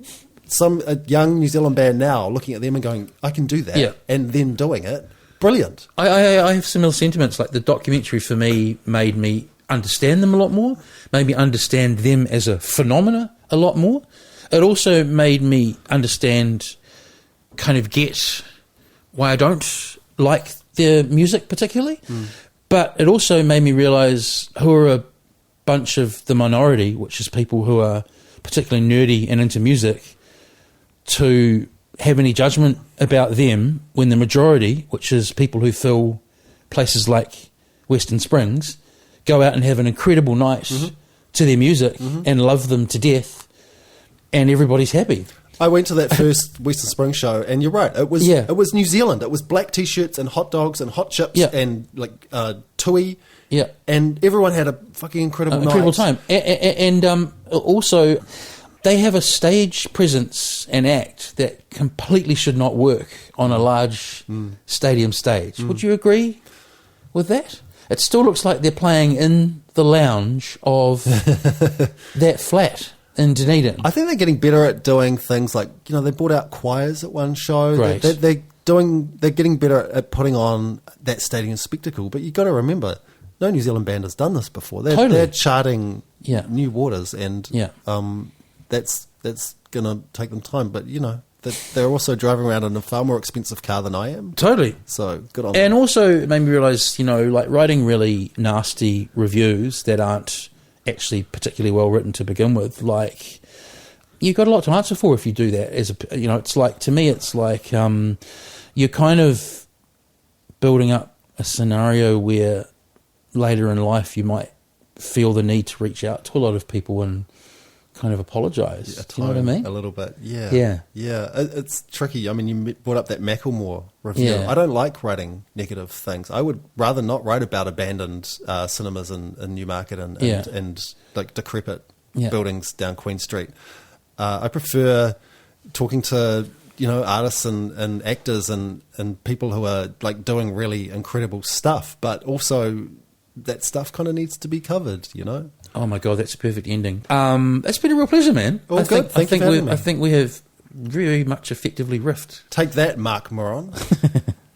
a young New Zealand band now looking at them and going, I can do that, and then doing it, brilliant. I have similar sentiments. Like the documentary for me made me understand them a lot more, made me understand them as a phenomena a lot more. It also made me understand, kind of get why I don't like their music particularly. But it also made me realise who are a bunch of the minority, which is people who are particularly nerdy and into music, to have any judgment about them when the majority, which is people who fill places like Western Springs, go out and have an incredible night to their music and love them to death, and everybody's happy. I went to that first Western Springs show, and you're right. It was New Zealand. It was black T-shirts and hot dogs and hot chips and like tui. Yeah, and everyone had a fucking incredible time. And also, they have a stage presence and act that completely should not work on a large stadium stage. Would you agree with that? It still looks like they're playing in the lounge of that flat in Dunedin. I think they're getting better at doing things like, they brought out choirs at one show. Great. They're getting better at putting on that stadium spectacle. But you've got to remember, no New Zealand band has done this before. They're charting new waters, and that's going to take them time. But, they're also driving around in a far more expensive car than I am. Totally. So, good on them. And also it made me realise, like writing really nasty reviews that aren't actually particularly well written to begin with, like, you've got a lot to answer for if you do that. It's like, to me, it's like you're kind of building up a scenario where later in life you might feel the need to reach out to a lot of people and kind of apologise. Do you know what I mean? A little bit, yeah. It's tricky. I mean, you brought up that Macklemore review. Yeah. I don't like writing negative things. I would rather not write about abandoned cinemas in Newmarket and like decrepit buildings down Queen Street. I prefer talking to artists and actors and people who are like doing really incredible stuff, but also that stuff kind of needs to be covered, Oh my God, that's a perfect ending. It's been a real pleasure, man. All good. Thank you for having me. I think we have very much effectively riffed. Take that, Mark Moron.